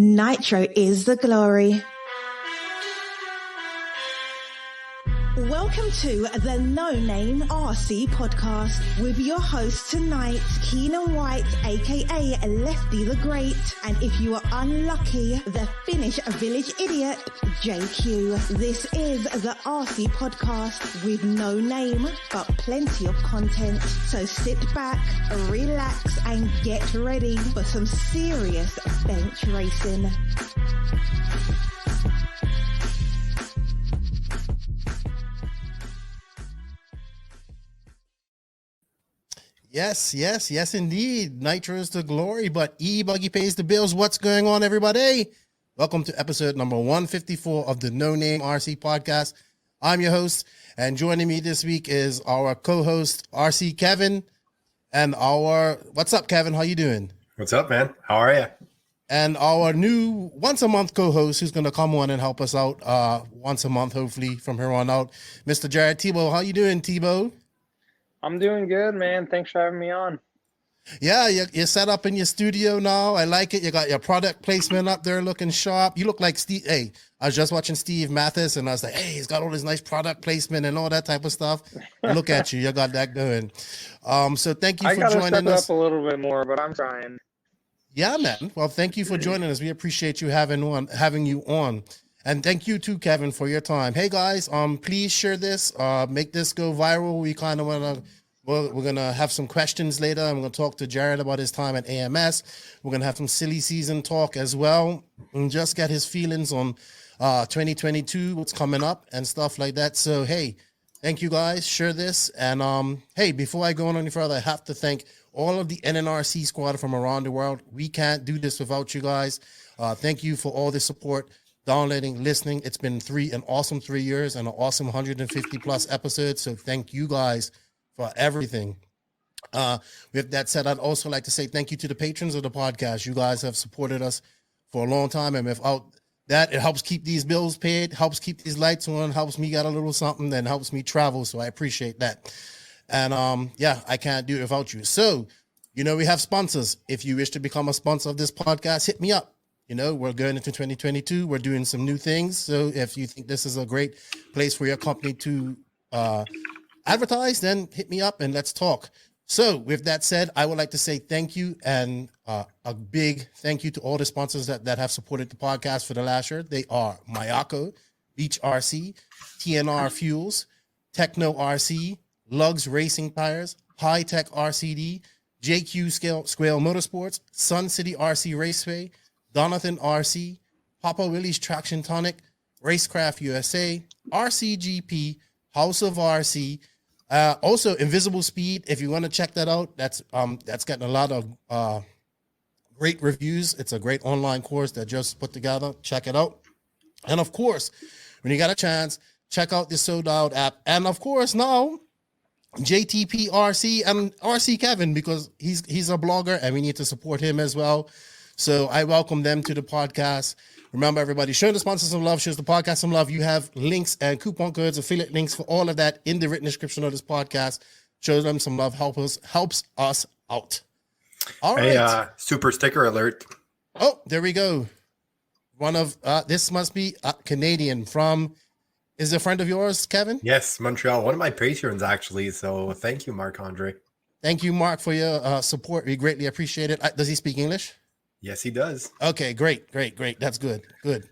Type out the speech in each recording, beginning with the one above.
Nitro is the glory. Welcome to the No Name RC podcast with your host tonight, Keenan White, aka Lefty the Great, and if you are unlucky, the Finnish village idiot, JQ. This is the RC podcast with no name, but plenty of content. So sit back, relax, and get ready for some serious bench racing. Yes, indeed. Nitro is the glory, but Ebuggy pays the bills. What's going on, everybody? Welcome to episode number 154 of the No Name RC podcast. I'm your host, and joining me this week is our co-host, RC Kevin, and what's up, Kevin? How you doing? What's up, man? How are you? And our new once-a-month co-host who's going to come on and help us out once a month, hopefully, from here on out, Mr. Jared Tebos. How you doing, Tebo? I'm doing good, man. Thanks for having me on. Yeah, you're set up in your studio now. I like it. You got your product placement up there looking sharp. You look like Steve. Hey, I was just watching Steve Mathis, and I was like, hey, he's got all this nice product placement and all that type of stuff. Look at you. You got that going. So thank you for joining us. I got to step up a little bit more, but I'm trying. Yeah, man. Well, thank you for joining us. We appreciate you having you on. And thank you too, Kevin, for your time. Hey guys, please share this, make this go viral. We kind of we're gonna have some questions later. I'm gonna talk to Jared about his time at AMS. We're gonna have some silly season talk as well, and just get his feelings on 2022, what's coming up and stuff like that. So hey, thank you guys. Share this, and hey, before I go on any further, I have to thank all of the NNRC squad from around the world. We can't do this without you guys. Thank you for all the support. Downloading, listening. It's been an awesome 3 years and an awesome 150 plus episodes. So thank you guys for everything. With that said, I'd also like to say thank you to the patrons of the podcast. You guys have supported us for a long time. And without that, it helps keep these bills paid, helps keep these lights on, helps me get a little something, and helps me travel. So I appreciate that. And yeah, I can't do it without you. So, we have sponsors. If you wish to become a sponsor of this podcast, hit me up. We're going into 2022. We're doing some new things. So if you think this is a great place for your company to advertise, then hit me up and let's talk. So with that said, I would like to say thank you and a big thank you to all the sponsors that have supported the podcast for the last year. They are Mayako, Beach RC, TNR Fuels, Techno RC, Lugs Racing Tires, High Tech RCD, JQ Squale Motorsports, Sun City RC Raceway, Donathan RC, Papa Willie's Traction Tonic, Racecraft USA, RCGP, House of RC, also Invisible Speed. If you want to check that out, that's gotten a lot of great reviews. It's a great online course that just put together. Check it out. And of course, when you got a chance, check out the Sold Out app. And of course, now JTP RC and RC Kevin, because he's a blogger and we need to support him as well. So I welcome them to the podcast. Remember, everybody, show the sponsors some love, shows the podcast some love. You have links and coupon codes, affiliate links for all of that in the written description of this podcast. Show them some love, helps us out. All right. Hey, super sticker alert. Oh, there we go. One of this must be Canadian from. Is it a friend of yours, Kevin? Yes, Montreal. One of my patrons, actually. So thank you, Marc Andre. Thank you, Mark, for your support. We greatly appreciate it. Does he speak English? Yes, he does. Okay, great. That's good.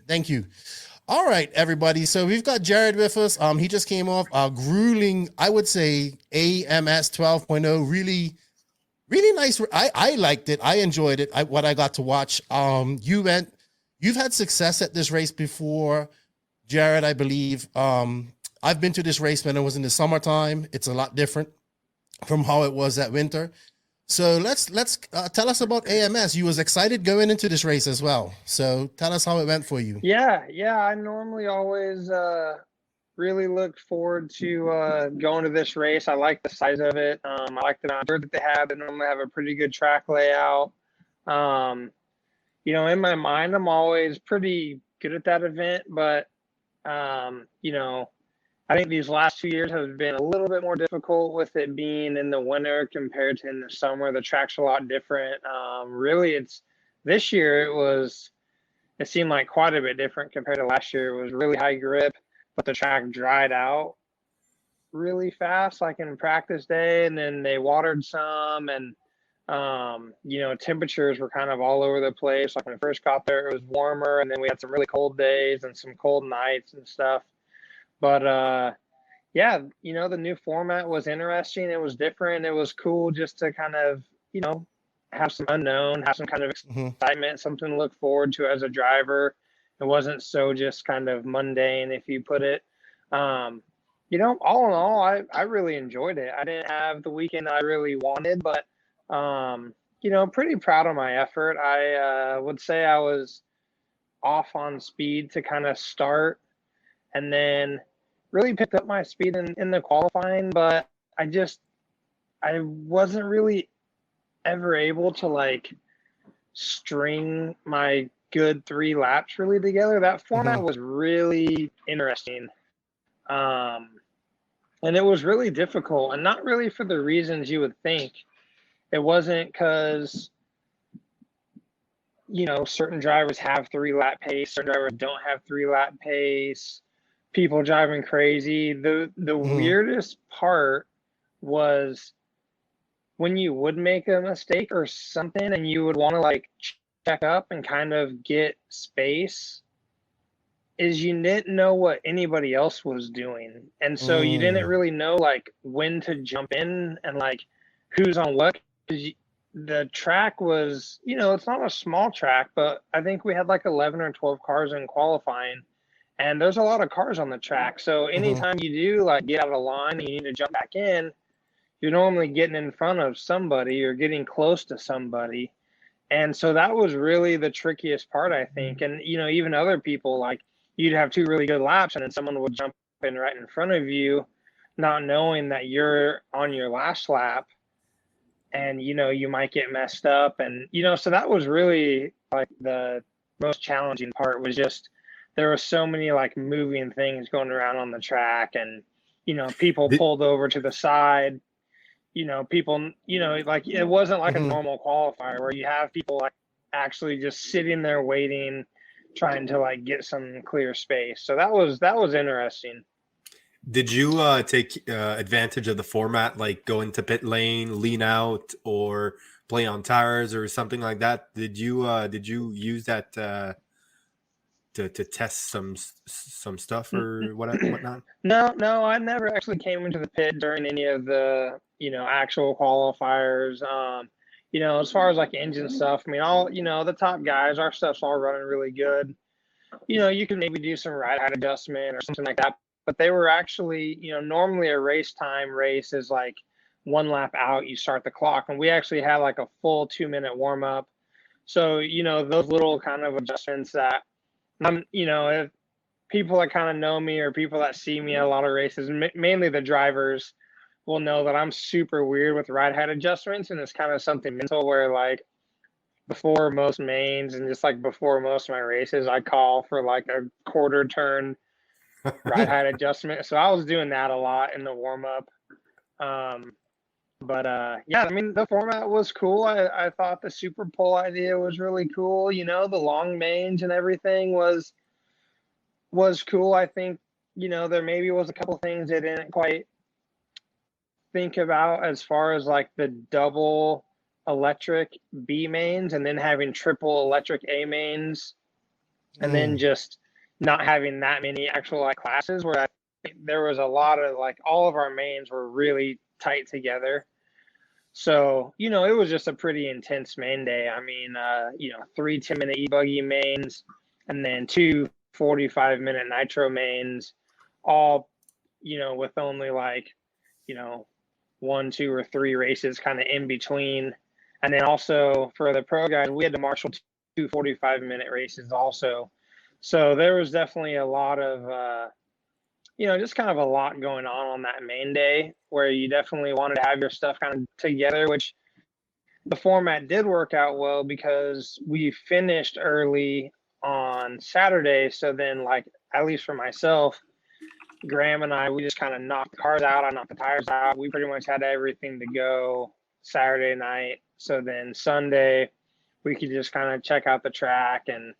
Thank you. All right, everybody. So we've got Jared with us. He just came off a grueling, I would say, AMS 12.0. Really, really nice. I liked it. I enjoyed it. What I got to watch. You've had success at this race before, Jared, I believe. I've been to this race when it was in the summertime. It's a lot different from how it was that winter. So let's tell us about AMS. You was excited going into this race as well. So tell us how it went for you. Yeah. I normally always really look forward to going to this race. I like the size of it. I like the number that they have. They normally have a pretty good track layout. In my mind, I'm always pretty good at that event, but I think these last 2 years have been a little bit more difficult with it being in the winter compared to in the summer. The track's a lot different. Really, this year it was it seemed like quite a bit different compared to last year. It was really high grip, but the track dried out really fast, like in practice day, and then they watered some, and temperatures were kind of all over the place. Like when I first got there, it was warmer, and then we had some really cold days and some cold nights and stuff. But yeah, the new format was interesting. It was different. It was cool just to kind of, have some unknown, have some kind of excitement, something to look forward to as a driver. It wasn't so just kind of mundane, if you put it. All in all, I really enjoyed it. I didn't have the weekend I really wanted, but, pretty proud of my effort. I would say I was off on speed to kind of start, and then really picked up my speed in the qualifying, but I wasn't really ever able to like string my good 3 laps really together. That format was really interesting. And it was really difficult, and not really for the reasons you would think. It wasn't because, certain drivers have 3-lap pace, certain drivers don't have 3-lap pace, people driving crazy. The weirdest part was when you would make a mistake or something and you would want to like check up and kind of get space, is you didn't know what anybody else was doing. And so you didn't really know like when to jump in and like who's on what. The track was, it's not a small track, but I think we had like 11 or 12 cars in qualifying, and there's a lot of cars on the track. So anytime you do like get out of the line and you need to jump back in, you're normally getting in front of somebody or getting close to somebody. And so that was really the trickiest part, I think. And, even other people, like you'd have 2 really good laps and then someone would jump in right in front of you, not knowing that you're on your last lap, and, you might get messed up. And, so that was really like the most challenging part, was just, there were so many like moving things going around on the track, and, people pulled over to the side. People, like it wasn't like a normal qualifier where you have people like actually just sitting there waiting, trying to like get some clear space. So that was interesting. Did you take advantage of the format, like go into pit lane, lean out, or play on tires or something like that? Did you use that to test some stuff or whatnot? No, I never actually came into the pit during any of the actual qualifiers. As far as like engine stuff, I mean, all the top guys, our stuff's all running really good. You can maybe do some ride height adjustment or something like that, but they were actually, normally a race is like 1 lap out, you start the clock, and we actually had like a full 2-minute warm up. So those little kind of adjustments that if people that kind of know me or people that see me at a lot of races, mainly the drivers, will know that I'm super weird with ride height adjustments, and it's kind of something mental where like before most mains and just like before most of my races, I call for like a quarter turn ride height adjustment. So I was doing that a lot in the warm up. Yeah, I mean, the format was cool. I thought the super pole idea was really cool. The long mains and everything was cool. I think, there maybe was a couple things they didn't quite think about as far as like the double electric B mains and then having triple electric A mains, and then just not having that many actual like classes, where I think there was a lot of like all of our mains were really tight together. So, it was just a pretty intense main day. I mean, 3 10-minute Ebuggy mains and then 2 45-minute Nitro mains, all, with only like, 1, 2, or 3 races kind of in between. And then also for the pro guys, we had to marshal 2 45-minute races also. So there was definitely a lot of, just kind of a lot going on that main day, where you definitely wanted to have your stuff kind of together, which the format did work out well because we finished early on Saturday. So then, like, at least for myself, Graham and I, we just kind of knocked the cars out. I knocked the tires out. We pretty much had everything to go Saturday night. So then Sunday, we could just kind of check out the track and,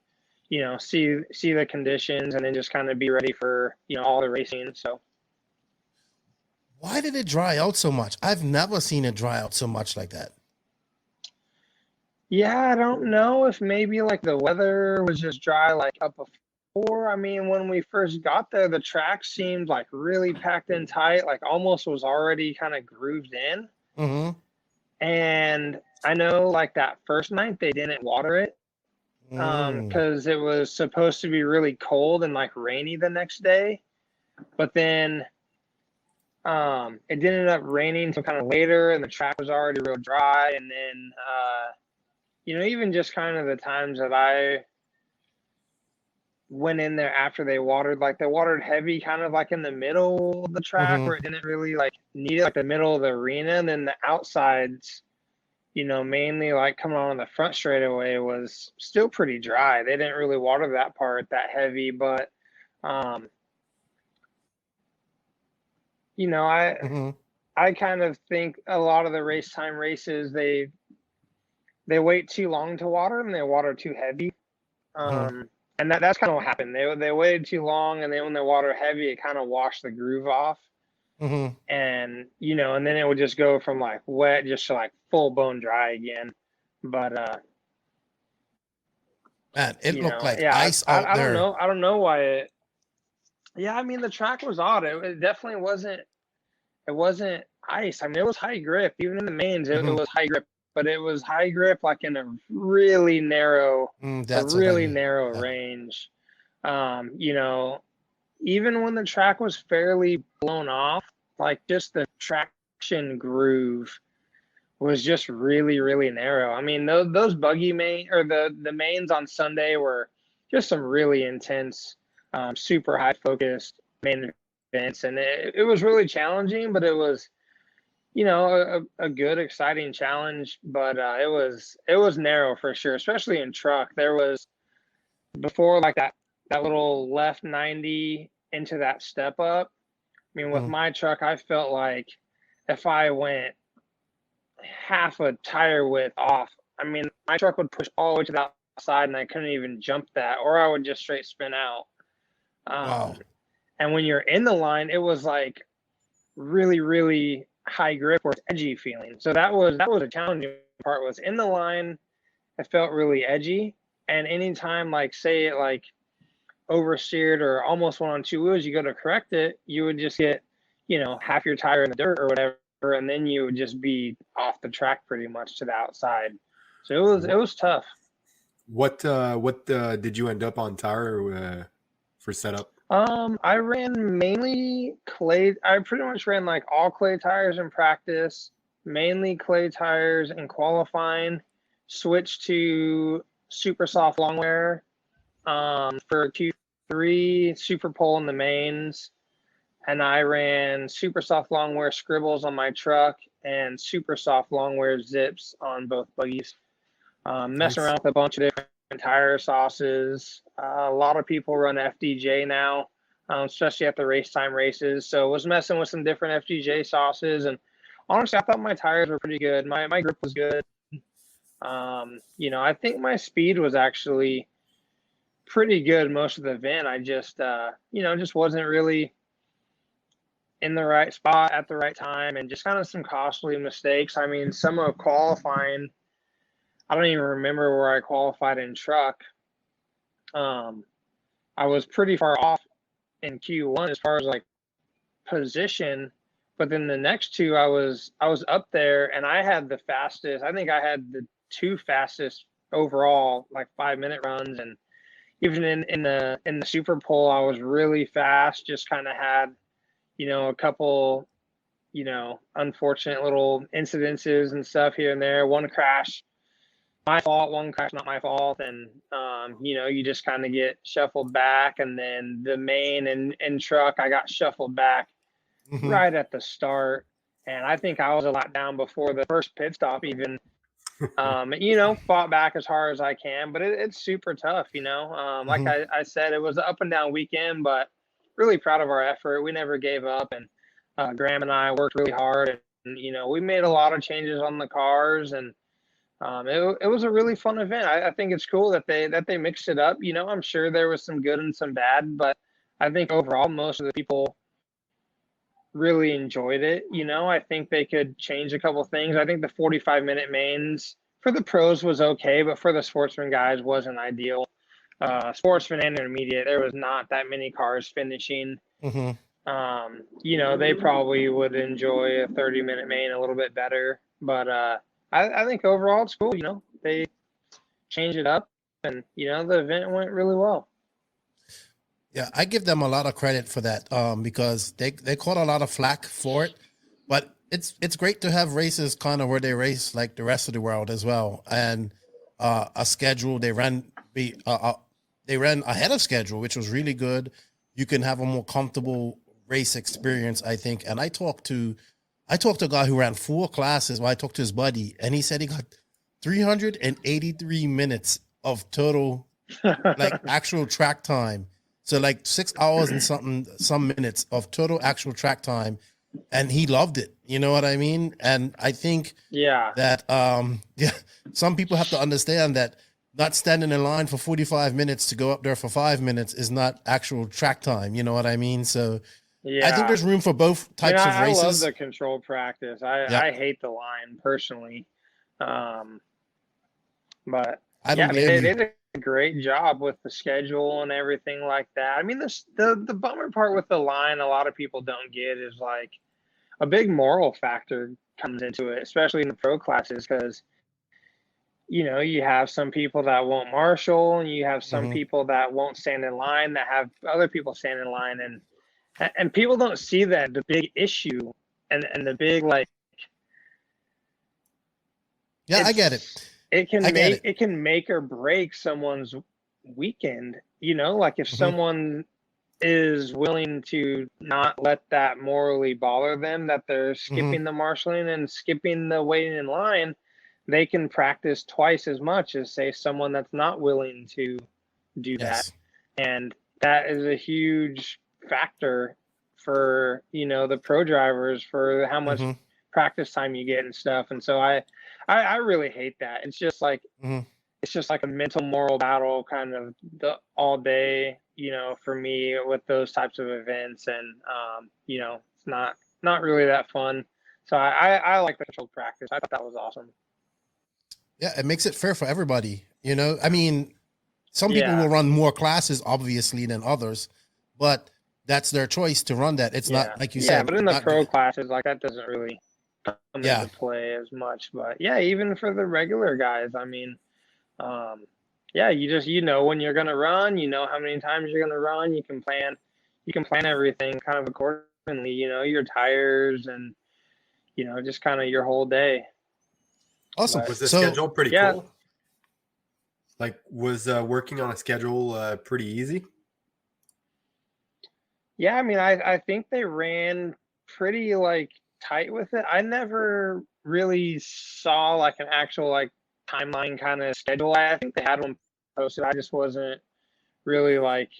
see the conditions and then just kind of be ready for, all the racing. So. Why did it dry out so much? I've never seen it dry out so much like that. Yeah, I don't know if maybe like the weather was just dry like up before. I mean, when we first got there, the track seemed like really packed in tight, like almost was already kind of grooved in. Mm-hmm. And I know like that first night they didn't water it because it was supposed to be really cold and like rainy the next day. But then it did end up raining until kind of later and the track was already real dry. And then even just kind of the times that I went in there after they watered, like they watered heavy kind of like in the middle of the track where it didn't really like need it, like the middle of the arena. And then the outsides, mainly like coming on the front straightaway was still pretty dry. They didn't really water that part that heavy, but I kind of think a lot of the race time races, they wait too long to water and they water too heavy. And that's kind of what happened. They waited too long, and then when they water heavy, it kind of washed the groove off. And and then it would just go from like wet just to like full bone dry again. But man, it looked like ice out there. I don't know why it. Yeah, I mean the track was odd. It definitely wasn't. It wasn't ice. I mean it was high grip. Even in the mains, it was high grip. But it was high grip, like in a really narrow, range. Even when the track was fairly blown off, like just the traction groove was just really, really narrow. I mean, those buggy the mains on Sunday were just some really intense, super high focused main events, and it was really challenging, but it was. A good, exciting challenge, but it was narrow for sure, especially in truck. There was before like that little left 90 into that step up. I mean, with my truck, I felt like if I went half a tire width off, I mean, my truck would push all the way to the outside and I couldn't even jump that, or I would just straight spin out. Wow. And when you're in the line, it was like really, really high grip or edgy feeling. So that was a challenging part. Was in the line, it felt really edgy. And anytime like say it like oversteered or almost went on two wheels, you go to correct it, you would just get, half your tire in the dirt or whatever, and then you would just be off the track pretty much to the outside. So it was tough. What did you end up on tire for setup? I ran mainly clay. I pretty much ran like all clay tires in practice, mainly clay tires in qualifying, switched to super soft long wear for Q3, super pole in the mains, and I ran super soft long wear scribbles on my truck and super soft long wear zips on both buggies. Messing around with a bunch of different tire sauces. A lot of people run FDJ now, especially at the race time races. So was messing with some different FDJ sauces, and honestly, I thought my tires were pretty good. My grip was good. I think my speed was actually pretty good most of the event. I just, just wasn't really in the right spot at the right time, and just kind of some costly mistakes. I mean, some of qualifying, I don't even remember where I qualified in truck. I was pretty far off in Q1 as far as like position, but then the next two I was up there, and I had the fastest. I think I had the two fastest overall, like 5-minute runs, and even in the super pole I was really fast. Just kind of had a couple unfortunate little incidences and stuff here and there. One crash my fault, one crash not my fault, and you just kind of get shuffled back. And then the main and truck, I got shuffled back right at the start, and I think I was a lap down before the first pit stop even. Fought back as hard as I can, but it's super tough. Like I said, it was an up and down weekend, but really proud of our effort. We never gave up, and Graham and I worked really hard, and we made a lot of changes on the cars, and It was a really fun event. I think it's cool that they mixed it up. You know, I'm sure there was some good and some bad, but I think overall most of the people really enjoyed it. You know, I think they could change a couple things. I think the 45-minute mains for the pros was okay, but for the sportsman guys wasn't ideal. Sportsman and intermediate, there was not that many cars finishing. You know, they probably would enjoy a 30-minute main a little bit better, but I think overall it's cool. You know, they changed it up, and you know the event went really well. Yeah, I give them a lot of credit for that because they caught a lot of flack for it, but it's great to have races kind of where they race like the rest of the world as well, and a schedule they ran ahead of schedule, which was really good. You can have a more comfortable race experience, I think. And I talked to a guy who ran 4 classes. Well, I talked to his buddy, and he said he got 383 minutes of total like actual track time. So like 6 hours and some minutes of total actual track time, and he loved it. You know what I mean? And I think that some people have to understand that not standing in line for 45 minutes to go up there for 5 minutes is not actual track time. You know what I mean? So I think there's room for both types of races. I love the controlled practice. I hate the line personally. But I don't they did a great job with the schedule and everything like that. I mean, the bummer part with the line a lot of people don't get is like a big moral factor comes into it, especially in the pro classes, because you know, you have some people that won't marshal, and you have some people that won't stand in line, that have other people stand in line, and people don't see that the big issue and the big like. Yeah, I get it. It can make or break someone's weekend. You know, like if someone is willing to not let that morally bother them, that they're skipping the marshaling and skipping the waiting in line, they can practice twice as much as say someone that's not willing to do that. And that is a huge factor for, you know, the pro drivers, for how much practice time you get and stuff. And so I really hate that. It's just like it's just like a mental moral battle kind of all day, you know, for me with those types of events. And you know, it's not really that fun. So I like the controlled practice. I thought that was awesome. Yeah, it makes it fair for everybody. You know, I mean, some people will run more classes, obviously, than others, but that's their choice to run that. It's not like you said. Yeah, but in the pro classes, like that doesn't really come into play as much. But yeah, even for the regular guys, I mean, you know when you're gonna run, you know how many times you're gonna run. You can plan everything kind of accordingly. You know, your tires and you know just kind of your whole day. Awesome. Was the schedule pretty cool? Like, was working on a schedule pretty easy? Yeah, I mean, I think they ran pretty like tight with it. I never really saw like an actual like timeline kind of schedule. I think they had one posted. I just wasn't really like,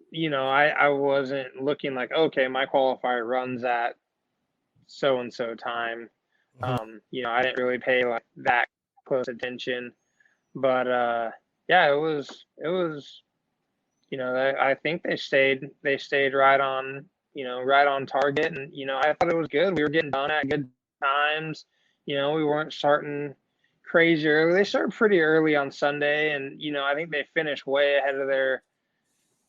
you know, I wasn't looking like, okay, my qualifier runs at so and so time. You know, I didn't really pay like that close attention, but yeah, it was, you know, I think they stayed right on, you know, right on target. And, you know, I thought it was good. We were getting done at good times. You know, we weren't starting crazy early. They started pretty early on Sunday, and, you know, I think they finished way ahead of their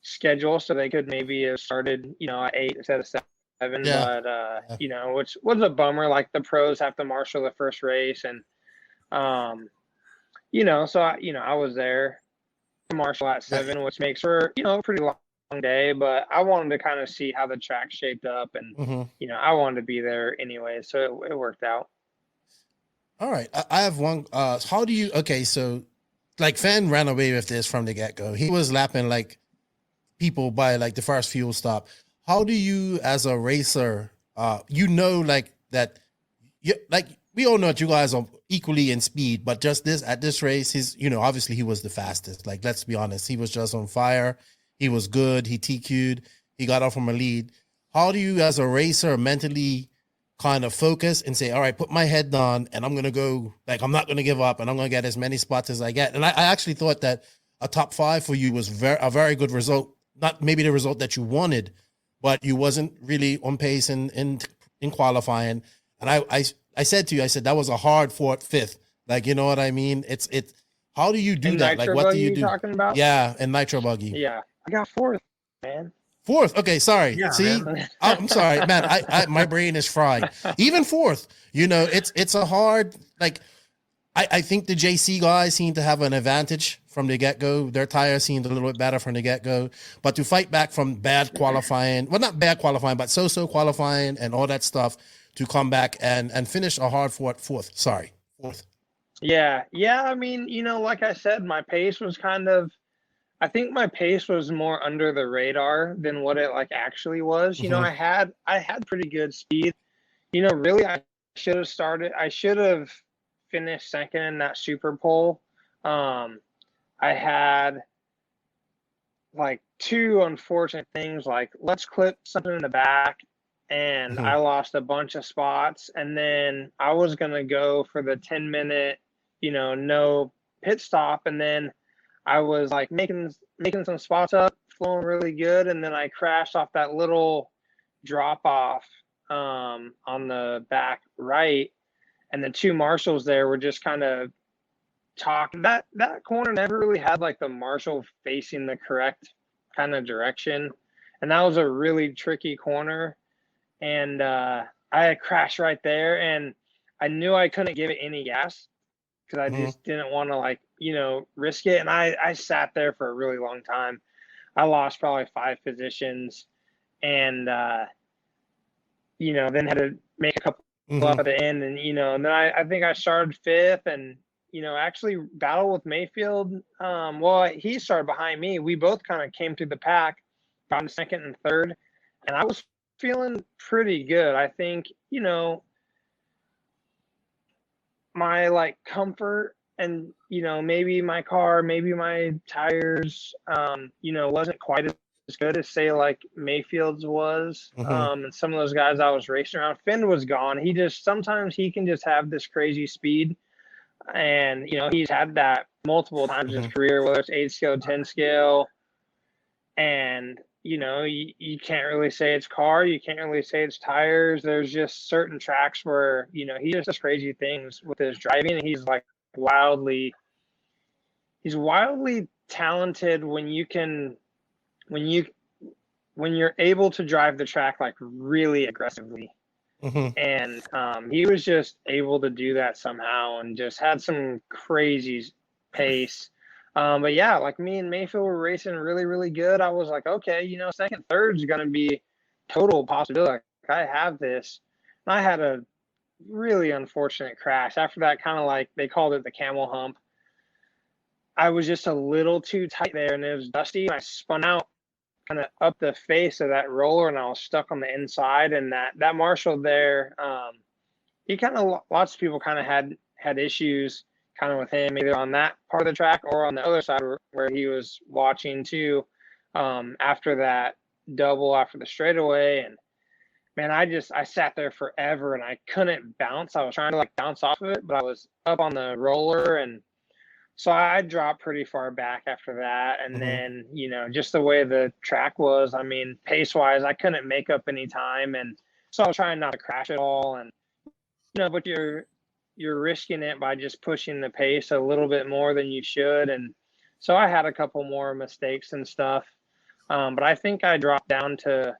schedule, so they could maybe have started, you know, at 8 instead of 7. But you know, which was a bummer. Like the pros have to marshal the first race, and you know, so I was there to marshal at 7, which makes for, you know, a pretty long day. But I wanted to kind of see how the track shaped up, and you know, I wanted to be there anyway, so it worked out. All right, I have one. How do you? Okay, so like Fan ran away with this from the get go. He was lapping like people by like the first fuel stop. How do you, as a racer, you know, like that, you like we all know that you guys are equally in speed, but just at this race, he's, you know, obviously he was the fastest. Like, let's be honest, he was just on fire. He was good. He TQ'd. He got off from a lead. How do you, as a racer, mentally kind of focus and say, all right, put my head down and I'm going to go, like, I'm not going to give up and I'm going to get as many spots as I get. And I actually thought that a top 5 for you was a very good result. Not maybe the result that you wanted, but you wasn't really on pace in qualifying. And I said to you, I said, that was a hard fought 5th. Like, you know what I mean? How do you do And that? Like, Nitro what do Buggy you do? talking about? Yeah. And Nitro Buggy. Yeah. I got 4th, man. 4th. Okay. Sorry. Yeah, See, man. I'm sorry, man. I my brain is fried. Even 4th, you know, it's a hard, like, I think the JC guys seem to have an advantage from the get-go. Their tires seemed a little bit better from the get-go. But to fight back from bad qualifying, well, not bad qualifying, but so-so qualifying and all that stuff, to come back and finish a hard-fought 4th. Sorry, 4th. Yeah. I mean, you know, like I said, my pace was I think my pace was more under the radar than what it like actually was. You know, I had pretty good speed. You know, really, I should have finished second in that super pole. I had like 2 unfortunate things, like let's clip something in the back, and I lost a bunch of spots. And then I was gonna go for the 10-minute, you know, no pit stop, and then I was like making some spots up, flowing really good, and then I crashed off that little drop off on the back right. And the 2 marshals there were just kind of talking. That corner never really had like the marshal facing the correct kind of direction. And that was a really tricky corner. And I had crashed right there, and I knew I couldn't give it any gas because I just didn't want to, like, you know, risk it. And I sat there for a really long time. I lost probably 5 positions, and you know, then had to make a couple up at the end, and you know, and then I think I started 5th, and you know, actually battled with Mayfield. Well, he started behind me. We both kind of came through the pack, got in 2nd and 3rd, and I was feeling pretty good. I think, you know, my like comfort and, you know, maybe my car, maybe my tires, you know, wasn't quite as good as say like Mayfield's was. And some of those guys I was racing around, Finn was gone. Sometimes he can just have this crazy speed, and you know, he's had that multiple times in his career, whether it's 8 scale, 10 scale, and you know, you can't really say it's car, you can't really say it's tires. There's just certain tracks where, you know, he just does crazy things with his driving, and he's like wildly talented when you're able to drive the track like really aggressively. And he was just able to do that somehow, and just had some crazy pace. But yeah, like me and Mayfield were racing really, really good. I was like, okay, you know, 2nd, 3rd is going to be total possibility. Like, I have this. And I had a really unfortunate crash. After that, kind of like they called it the Camel Hump. I was just a little too tight there, and it was dusty. I spun out kind of up the face of that roller, and I was stuck on the inside. And that marshal there, he kind of, lots of people kind of had issues kind of with him, either on that part of the track or on the other side where he was watching too, after that double after the straightaway. And man, I sat there forever, and I couldn't bounce. I was trying to like bounce off of it, but I was up on the roller, and so I dropped pretty far back after that. And then, you know, just the way the track was, I mean, pace wise, I couldn't make up any time, and so I was trying not to crash at all. And you know, but you're risking it by just pushing the pace a little bit more than you should. And so I had a couple more mistakes and stuff. But I think I dropped down to,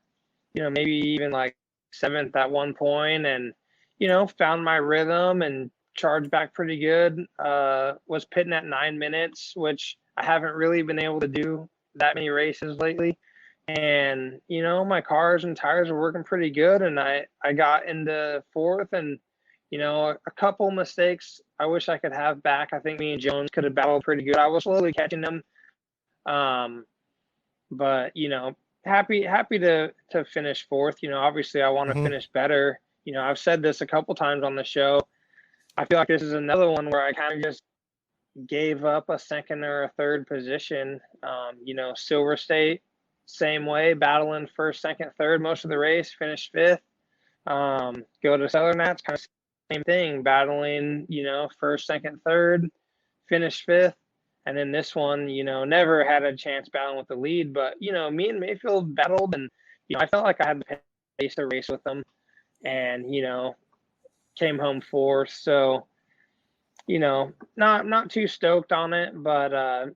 you know, maybe even like 7th at one point, and, you know, found my rhythm and charged back pretty good. Was pitting at 9 minutes, which I haven't really been able to do that many races lately. And, you know, my cars and tires were working pretty good, and I got into 4th, and you know, a couple mistakes I wish I could have back. I think me and Jones could have battled pretty good. I was slowly catching them. But, you know, happy to finish 4th. You know, obviously I want to finish better. You know, I've said this a couple times on the show. I feel like this is another one where I kind of just gave up a 2nd or a 3rd position. You know, Silver State, same way, battling 1st, 2nd, 3rd most of the race, finished 5th. Go to Southern Nats, kind of same thing, battling, first, second, third, finished fifth. And then this one, never had a chance battling with the lead, but, me and Mayfield battled, and, I felt like I had the pace to race with them, and, came home fourth. So, not too stoked on it, but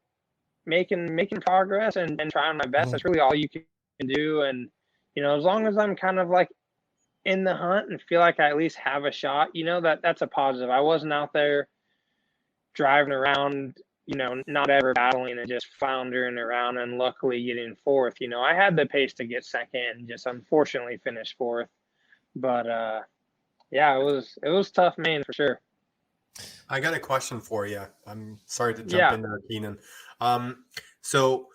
making progress and trying my best. That's really all you can do. And, as long as I'm kind of like in the hunt and feel like I at least have a shot, that's a positive. I wasn't out there driving around, not ever battling and just floundering around and luckily getting fourth. I had the pace to get second and just unfortunately finished fourth. But yeah, it was tough, man, for sure. I got a question for you. I'm sorry to jump in there, Keenan. So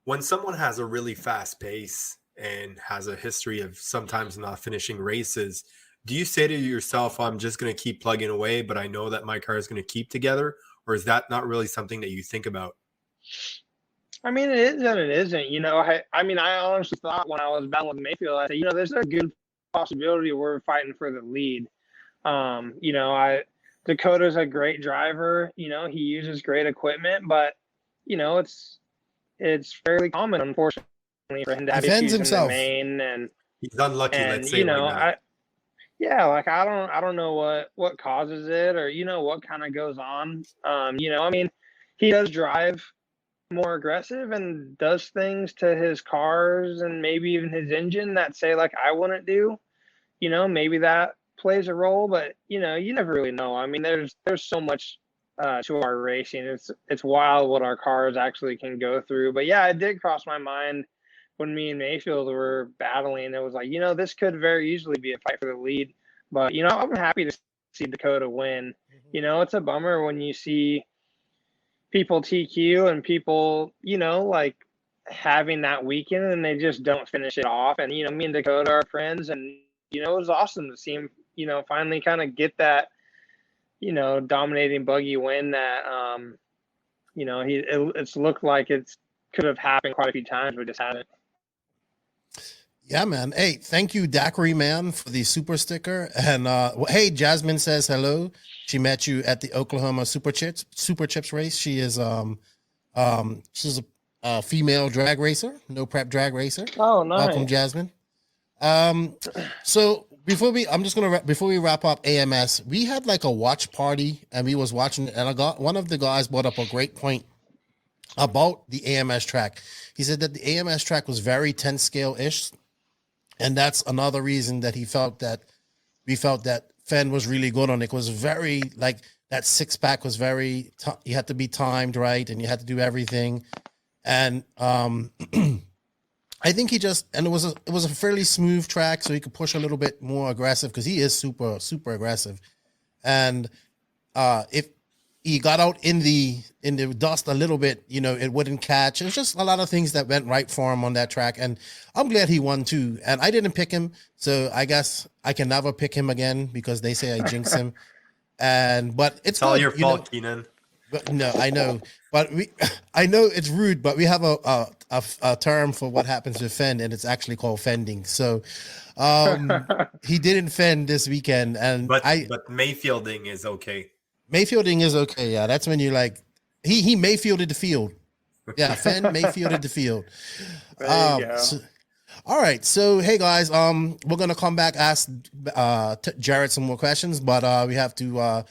when someone has a really fast pace and has a history of sometimes not finishing races, do you say to yourself, I'm just going to keep plugging away, but I know that my car is going to keep together? Or is that not really something that you think about? I mean, it is and it isn't. I honestly thought when I was battling with Mayfield, I said, there's a good possibility we're fighting for the lead. Dakota's a great driver. He uses great equipment, but it's fairly common, unfortunately, for him to have issues in the main, and he's unlucky. Let's say like that. I don't know what causes it, or what kind of goes on. He does drive more aggressive and does things to his cars and maybe even his engine that say like I wouldn't do. Maybe that plays a role, but you never really know. I mean, there's so much to our racing. It's wild what our cars actually can go through. But yeah, it did cross my mind when me and Mayfield were battling. It was like, this could very easily be a fight for the lead. But I'm happy to see Dakota win. It's a bummer when you see people TQ and people, like having that weekend and they just don't finish it off. And me and Dakota are friends, and it was awesome to see him, finally kind of get that, dominating buggy win that, it's looked like it could have happened quite a few times, but just hadn't. Yeah, man. Hey, thank you, Daiquiri Man, for the super sticker. And hey, Jasmine says hello. She met you at the Oklahoma Super Chips race. She is she's a female drag racer, no prep drag racer. Oh, nice. Welcome, Jasmine. So before we wrap up AMS, we had like a watch party and we was watching, and one of the guys brought up a great point about the AMS track. He said that the AMS track was very 10 scale ish. And that's another reason that we felt that Fenn was really good on it. It was very like that 6-pack was very, you had to be timed right and you had to do everything. And I think it was a fairly smooth track, so he could push a little bit more aggressive because he is super, super aggressive. And if he got out in the dust a little bit, it wouldn't catch. It was just a lot of things that went right for him on that track. And I'm glad he won too. And I didn't pick him, so I guess I can never pick him again because they say I jinx him. But it's all your fault, Keenan. But no, I know. But I know it's rude, but we have a term for what happens with fend, and it's actually called fending. So he didn't fend this weekend, but Mayfielding is okay. Mayfielding is okay. Yeah, that's when you like he Mayfielded the field. Yeah, Fenn Mayfielded the field. There you go. All right, so hey guys, we're gonna come back, ask Jared some more questions, but we have to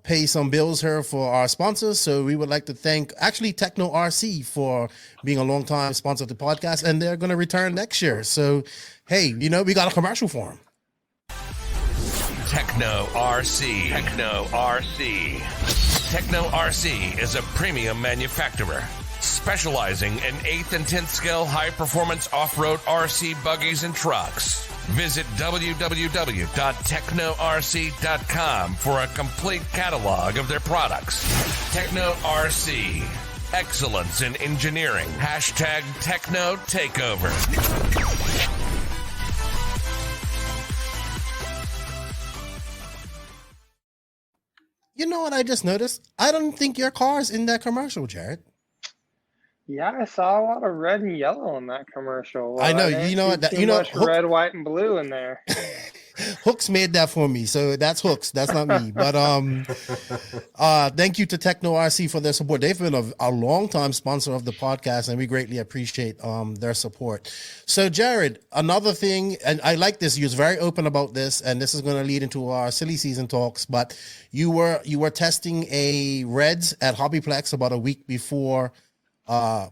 pay some bills here for our sponsors. So we would like to thank actually Techno RC for being a long time sponsor of the podcast, and they're gonna return next year. So hey, we got a commercial for them. Techno RC. Techno RC. Techno RC is a premium manufacturer specializing in 8th and 10th scale high-performance off-road RC buggies and trucks. Visit www.technorc.com for a complete catalog of their products. Techno RC. Excellence in engineering. Hashtag Techno Takeover. You know what I just noticed? I don't think your car's in that commercial, Jared. Yeah, I saw a lot of red and yellow in that commercial. I know, I didn't you know see that, too much red, white, and blue in there. Hooks made that for me, so that's Hooks. That's not me. But thank you to Techno RC for their support. They've been a long time sponsor of the podcast, and we greatly appreciate their support. So, Jared, another thing, and I like this. You was very open about this, and this is going to lead into our silly season talks. But you were testing a Reds at Hobbyplex about a week before the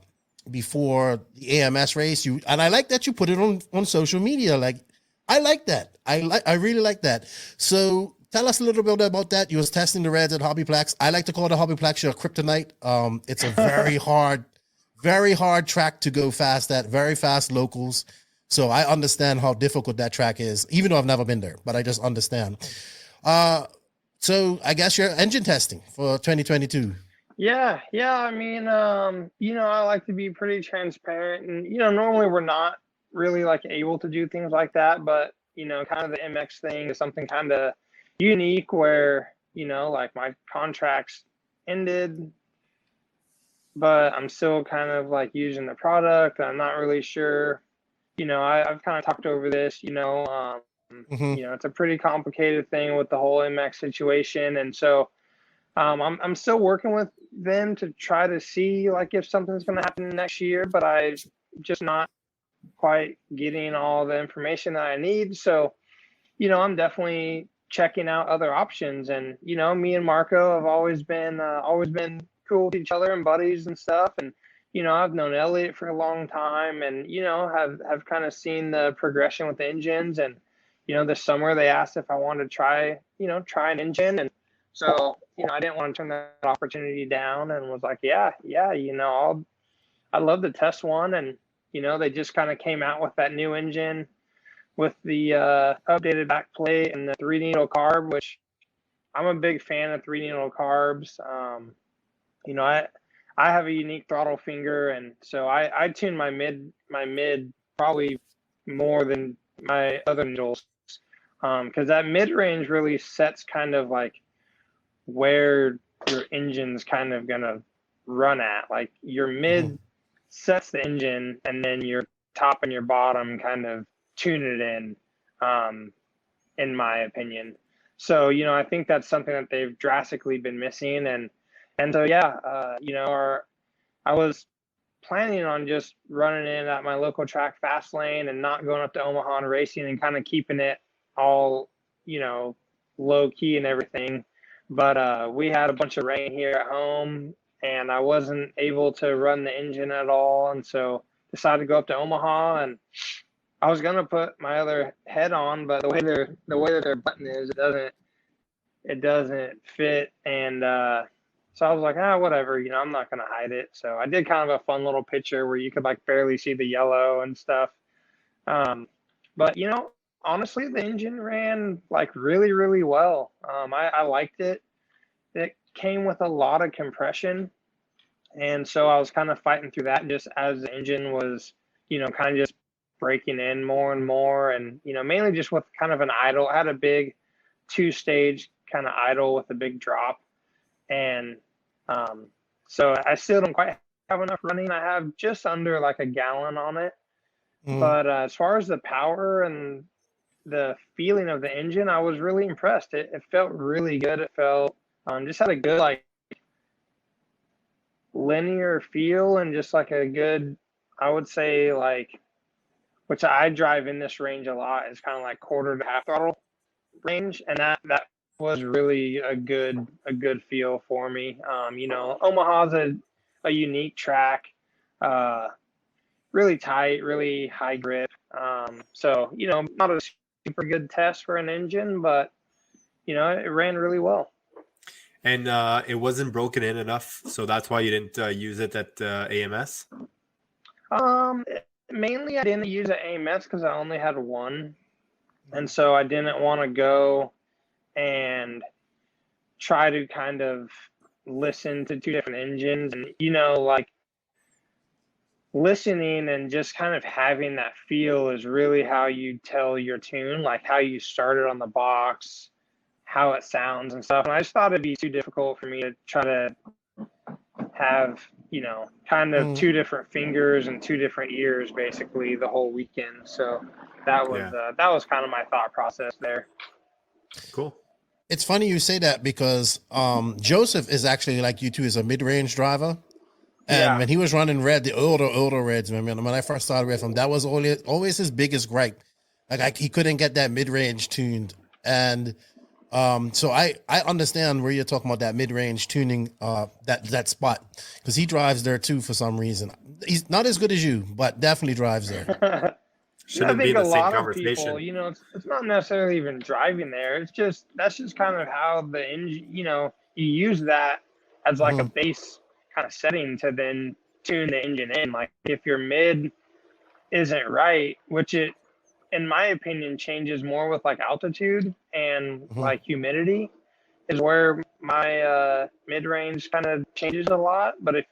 AMS race. And I like that you put it on social media. Like, I like that. I really like that. So tell us a little bit about that. You was testing the Reds at Hobbyplex. I like to call the Hobbyplex your kryptonite. It's a very hard track to go fast at, very fast locals. So I understand how difficult that track is, even though I've never been there, but I just understand. So I guess you're engine testing for 2022. Yeah. I mean, I like to be pretty transparent, and normally we're not really like able to do things like that, but kind of the MX thing is something kind of unique where like my contract's ended, but I'm still kind of like using the product. I'm not really sure. I've kind of talked over this. It's a pretty complicated thing with the whole MX situation, and so I'm still working with them to try to see like if something's going to happen next year, but I just not quite getting all the information that I need. So, I'm definitely checking out other options. And, me and Marco have always been cool with each other and buddies and stuff. And, I've known Elliot for a long time and, have kind of seen the progression with the engines. And, this summer they asked if I wanted to try an engine. And so, I didn't want to turn that opportunity down and was like, yeah, I'd love to test one. And, they just kind of came out with that new engine with the updated backplate and the 3-needle carb, which I'm a big fan of 3-needle carbs. I have a unique throttle finger, and so I tune my mid probably more than my other needles, because that mid range really sets kind of like where your engine's kind of gonna run at. Like your mid sets the engine, and then your top and your bottom kind of tune it in my opinion. So I think that's something that they've drastically been missing, and so I was planning on just running in at my local track fast lane and not going up to Omaha and racing and kind of keeping it all low key and everything. But we had a bunch of rain here at home, and I wasn't able to run the engine at all, and so decided to go up to Omaha. And I was gonna put my other head on, but the way that their button is, it doesn't fit. And so I was like, whatever, I'm not gonna hide it. So I did kind of a fun little picture where you could like barely see the yellow and stuff. But honestly, the engine ran like really, really well. I liked it. It came with a lot of compression, and so I was kind of fighting through that just as the engine was, kind of just breaking in more and more, and mainly just with kind of an idle. I had a big 2-stage kind of idle with a big drop, and so I still don't quite have enough running. I have just under like a gallon on it, but as far as the power and the feeling of the engine, I was really impressed. It felt really good. It felt just had a good like linear feel, and just like a good, I would say, like, which I drive in this range a lot, is kind of like quarter to half throttle range, and that was really a good feel for me. Omaha's a unique track, really tight, really high grip. So not a super good test for an engine, but it ran really well. And it wasn't broken in enough, so that's why you didn't use it at AMS? Mainly I didn't use it at AMS because I only had one. And so I didn't want to go and try to kind of listen to two different engines. And, like listening and just kind of having that feel is really how you tell your tune, like how you start it on the box, how it sounds and stuff. And I just thought it'd be too difficult for me to try to have kind of two different fingers and two different ears, basically the whole weekend. So that was kind of my thought process there. Cool. It's funny you say that because Joseph is actually like you too, is a mid-range driver. And when he was running red, the older reds, when I first started with him, that was always his biggest gripe. Like he couldn't get that mid-range tuned. And so I understand where you're talking about that mid-range tuning, that spot, because he drives there too for some reason. He's not as good as you, but definitely drives there. Shouldn't be the same conversation. People, it's not necessarily even driving there. That's just kind of how the engine, you use that as like a base kind of setting to then tune the engine in. Like if your mid isn't right, which it, in my opinion, changes more with like altitude and like humidity, is where my mid range kind of changes a lot. But if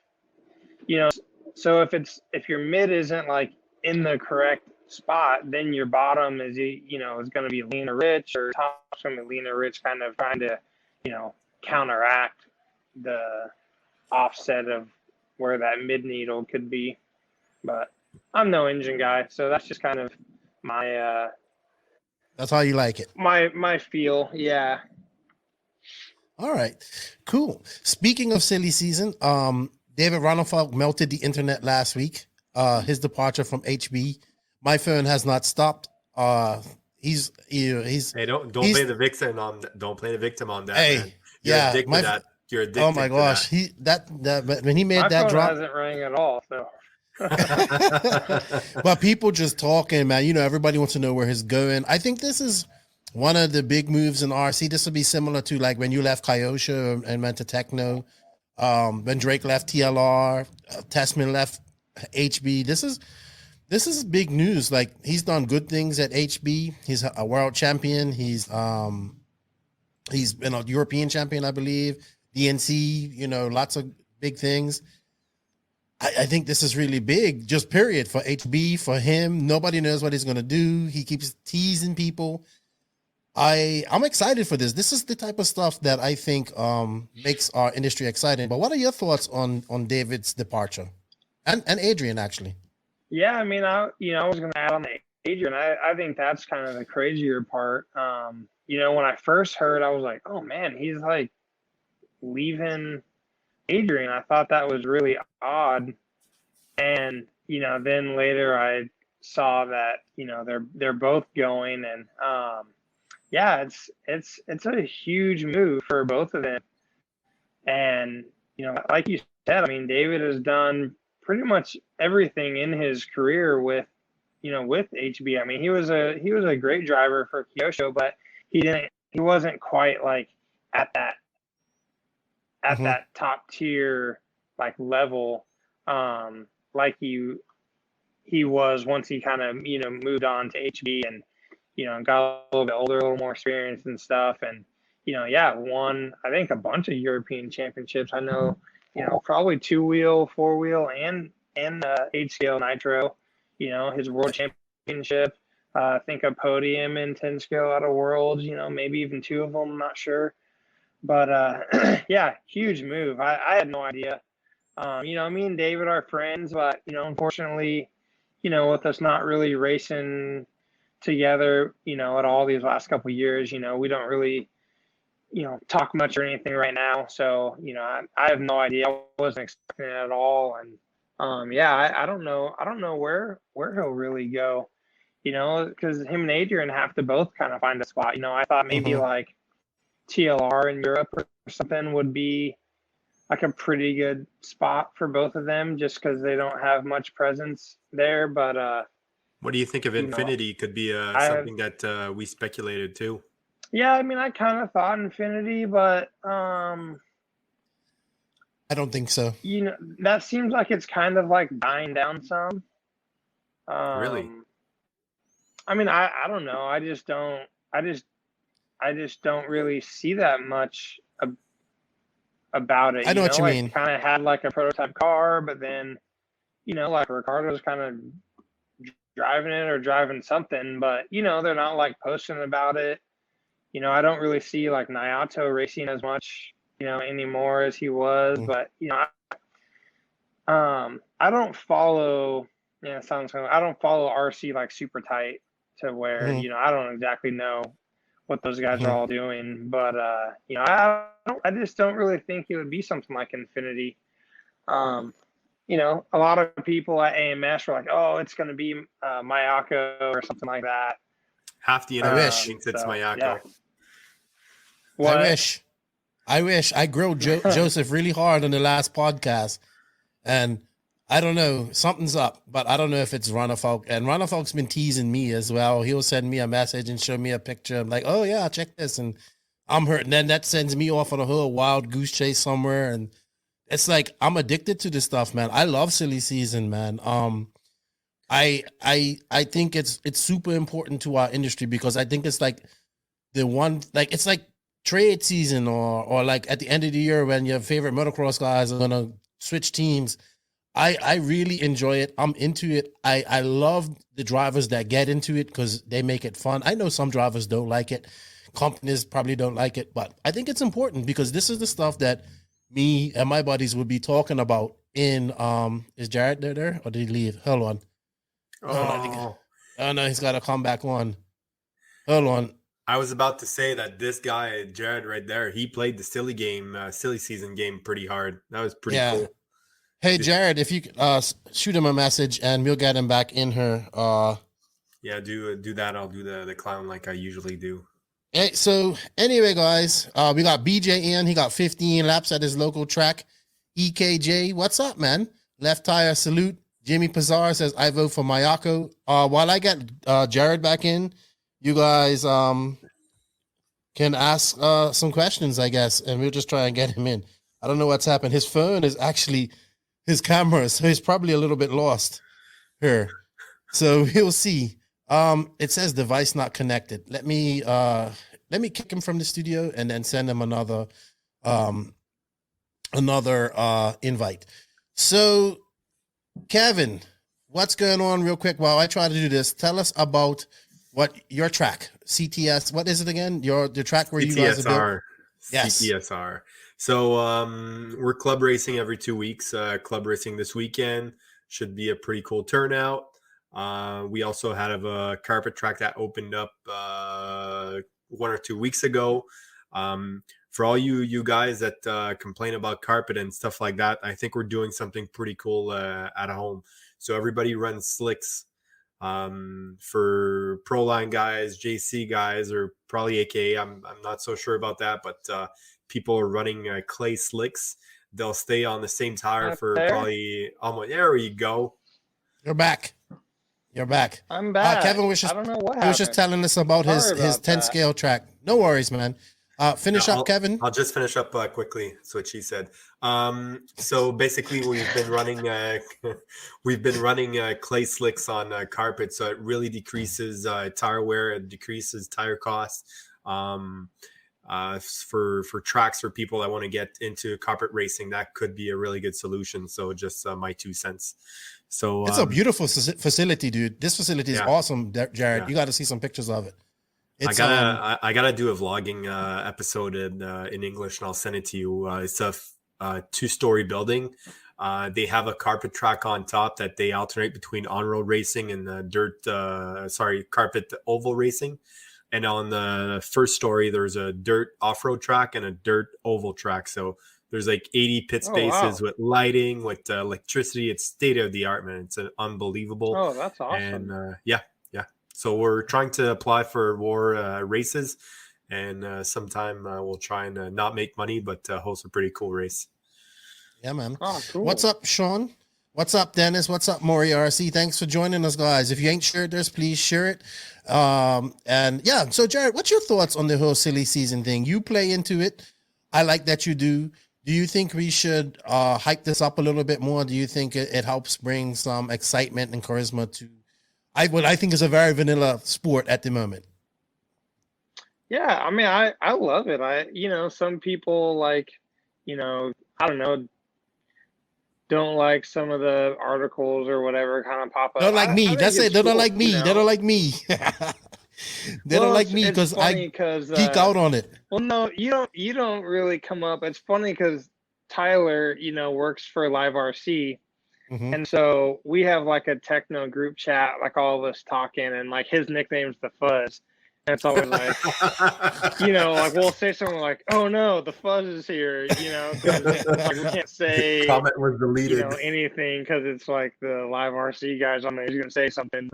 so if your mid isn't like in the correct spot, then your bottom is is going to be leaner rich, or top's going to be leaner rich, kind of trying to counteract the offset of where that mid needle could be. But I'm no engine guy, so that's just kind of my that's how you like it. My feel. Yeah. All right, cool. Speaking of silly season, David Ronafalk melted the internet last week. His departure from HB. My phone has not stopped. He's hey, don't play the victim on that. Hey, man. You're addicted to that. You're addicted. Oh my gosh, that when he made that drop, hasn't rang at all. So. But people just talking, man. Everybody wants to know where he's going. I think this is one of the big moves in RC. This will be similar to like when you left Kyosha and went to Techno. When Drake left TLR, Tessman left HB. This is big news. Like he's done good things at HB. He's a world champion. He's been a European champion, I believe. DNC, lots of big things. I think this is really big, just period, for HB, for him. Nobody knows what he's going to do. He keeps teasing people. I'm excited for this. This is the type of stuff that I think makes our industry exciting. But what are your thoughts on David's departure? And Adrian, actually. Yeah, I mean, I was going to add on to Adrian. I think that's kind of the crazier part. When I first heard, I was like, oh, man, he's like leaving Adrian. I thought that was really odd. And, then later I saw that, they're both going. And, it's a huge move for both of them. And, like you said, I mean, David has done pretty much everything in his career with HB. I mean, he was a great driver for Kyosho, but he wasn't quite like at that top tier like level like he was once he kind of moved on to HB and got a little bit older, a little more experience and stuff, and won I think a bunch of European championships. I know probably 2-wheel, 4-wheel, and HCL Nitro. His world championship. I think a podium in 10 scale out of worlds. Maybe even 2 of them. I'm not sure. But huge move. I had no idea. Me and David are friends, but unfortunately, with us not really racing together, at all these last couple of years, we don't really, talk much or anything right now. So, I have no idea. I wasn't expecting it at all. And I don't know. I don't know where he'll really go, because him and Adrian have to both kind of find a spot. I thought maybe like TLR in Europe or something would be like a pretty good spot for both of them, just because they don't have much presence there. But what do you think of Infinity? Could be something that we speculated too. Yeah, I mean, I kind of thought Infinity, but I don't think so. That seems like it's kind of like dying down some. Really? I mean, I don't know. I just don't really see that much about it. I know what you mean. Kind of had like a prototype car, but then, like Ricardo's kind of driving it or driving something, but they're not like posting about it. I don't really see like Naoto racing as much, anymore as he was, but I don't follow. Yeah, it sounds kind of, I don't follow RC like super tight to where I don't exactly know what those guys are all doing. But I just don't really think it would be something like Infinity. A lot of people at AMS were like, "Oh, it's going to be Mayako or something like that." Half the internet thinks it's Mayako. Yeah. What? I wish. I grilled Joseph really hard on the last podcast, and I don't know, something's up, but I don't know if it's Runnerfolk. And Runnerfolk's been teasing me as well. He'll send me a message and show me a picture. I'm like, oh yeah, check this, and I'm hurt. And then that sends me off on a whole wild goose chase somewhere, and it's like I'm addicted to this stuff, man. I love silly season, man. I think it's super important to our industry because I think it's like it's like trade season or like at the end of the year when your favorite motocross guys are gonna switch teams. I really enjoy it. I'm into it. I love the drivers that get into it because they make it fun. I know some drivers don't like it. Companies probably don't like it, but I think it's important because this is the stuff that me and my buddies would be talking about in is Jared there or did he leave? Hold on. Oh no, he's got to come back on. Hold on. I was about to say that this guy, Jared right there, he played the silly season game pretty hard. That was pretty cool. Hey, Jared, if you shoot him a message and we'll get him back in here. Yeah, do that. I'll do the clown like I usually do. Hey, so anyway, guys, we got BJ in. He got 15 laps at his local track. EKJ, what's up, man? Left tire salute. Jimmy Pizarro says, I vote for Mayako. While I get Jared back in, you guys can ask some questions, I guess, and we'll just try and get him in. I don't know what's happened. His phone is actually his camera, so he's probably a little bit lost here. So we'll see. It says device not connected. Let me kick him from the studio and then send him another invite. So Kevin, what's going on real quick while I try to do this? Tell us about what your track, CTS, what is it again? The track where you guys are built? Yes. CTSR. So we're club racing every 2 weeks. Club racing this weekend should be a pretty cool turnout. We also had a carpet track that opened up 1 or 2 weeks ago. For all you guys that complain about carpet and stuff like that, I think we're doing something pretty cool at home. So everybody runs slicks for Proline guys, JC guys, or probably AKA. I'm not so sure about that, but people are running clay slicks. They'll stay on the same tire for probably almost. There you go. You're back. I'm back. Kevin was just, I don't know what happened. He was just telling us about his 10 scale track. No worries, man. Finish up, Kevin. I'll just finish up quickly. That's what she said. So basically, we've been running clay slicks on carpet, so it really decreases tire wear. It decreases tire costs. For tracks for people that want to get into carpet racing, that could be a really good solution. So just my 2 cents. So it's a beautiful facility, dude. This facility is awesome, Jared. Yeah. You got to see some pictures of it. I gotta do a vlogging episode in English, and I'll send it to you. It's a 2-story building. They have a carpet track on top that they alternate between on-road racing and carpet oval racing. And on the first story, there's a dirt off-road track and a dirt oval track. So there's like 80 pit spaces with lighting, with electricity. It's state-of-the-art, man. It's unbelievable. Oh, that's awesome. And yeah. So we're trying to apply for more races, and sometime we'll try and not make money, but host a pretty cool race. Yeah, man. Oh, cool. What's up, Sean? What's up, Dennis? What's up, Maury RC? Thanks for joining us, guys. If you ain't shared this, please share it. And yeah, so Jared, what's your thoughts on the whole silly season thing? You play into it. I like that you do. Do you think we should hike this up a little bit more? Do you think it helps bring some excitement and charisma to what I think is a very vanilla sport at the moment? Yeah, I mean, I love it. Some people I don't know, don't like some of the articles or whatever kind of pop up. Don't like me. That's it. They don't like me. They don't like me. They don't like me because I geek out on it. Well, no, you don't really come up. It's funny because Tyler, works for Live RC, And so we have like a techno group chat, like all of us talking, and like his nickname's the Fuzz. And it's always like, you know, like we'll say something like, "Oh no, the Fuzz is here," you know, 'cause, like we can't say Comment was deleted. you know anything because it's like the live RC guys on there. He's gonna say something.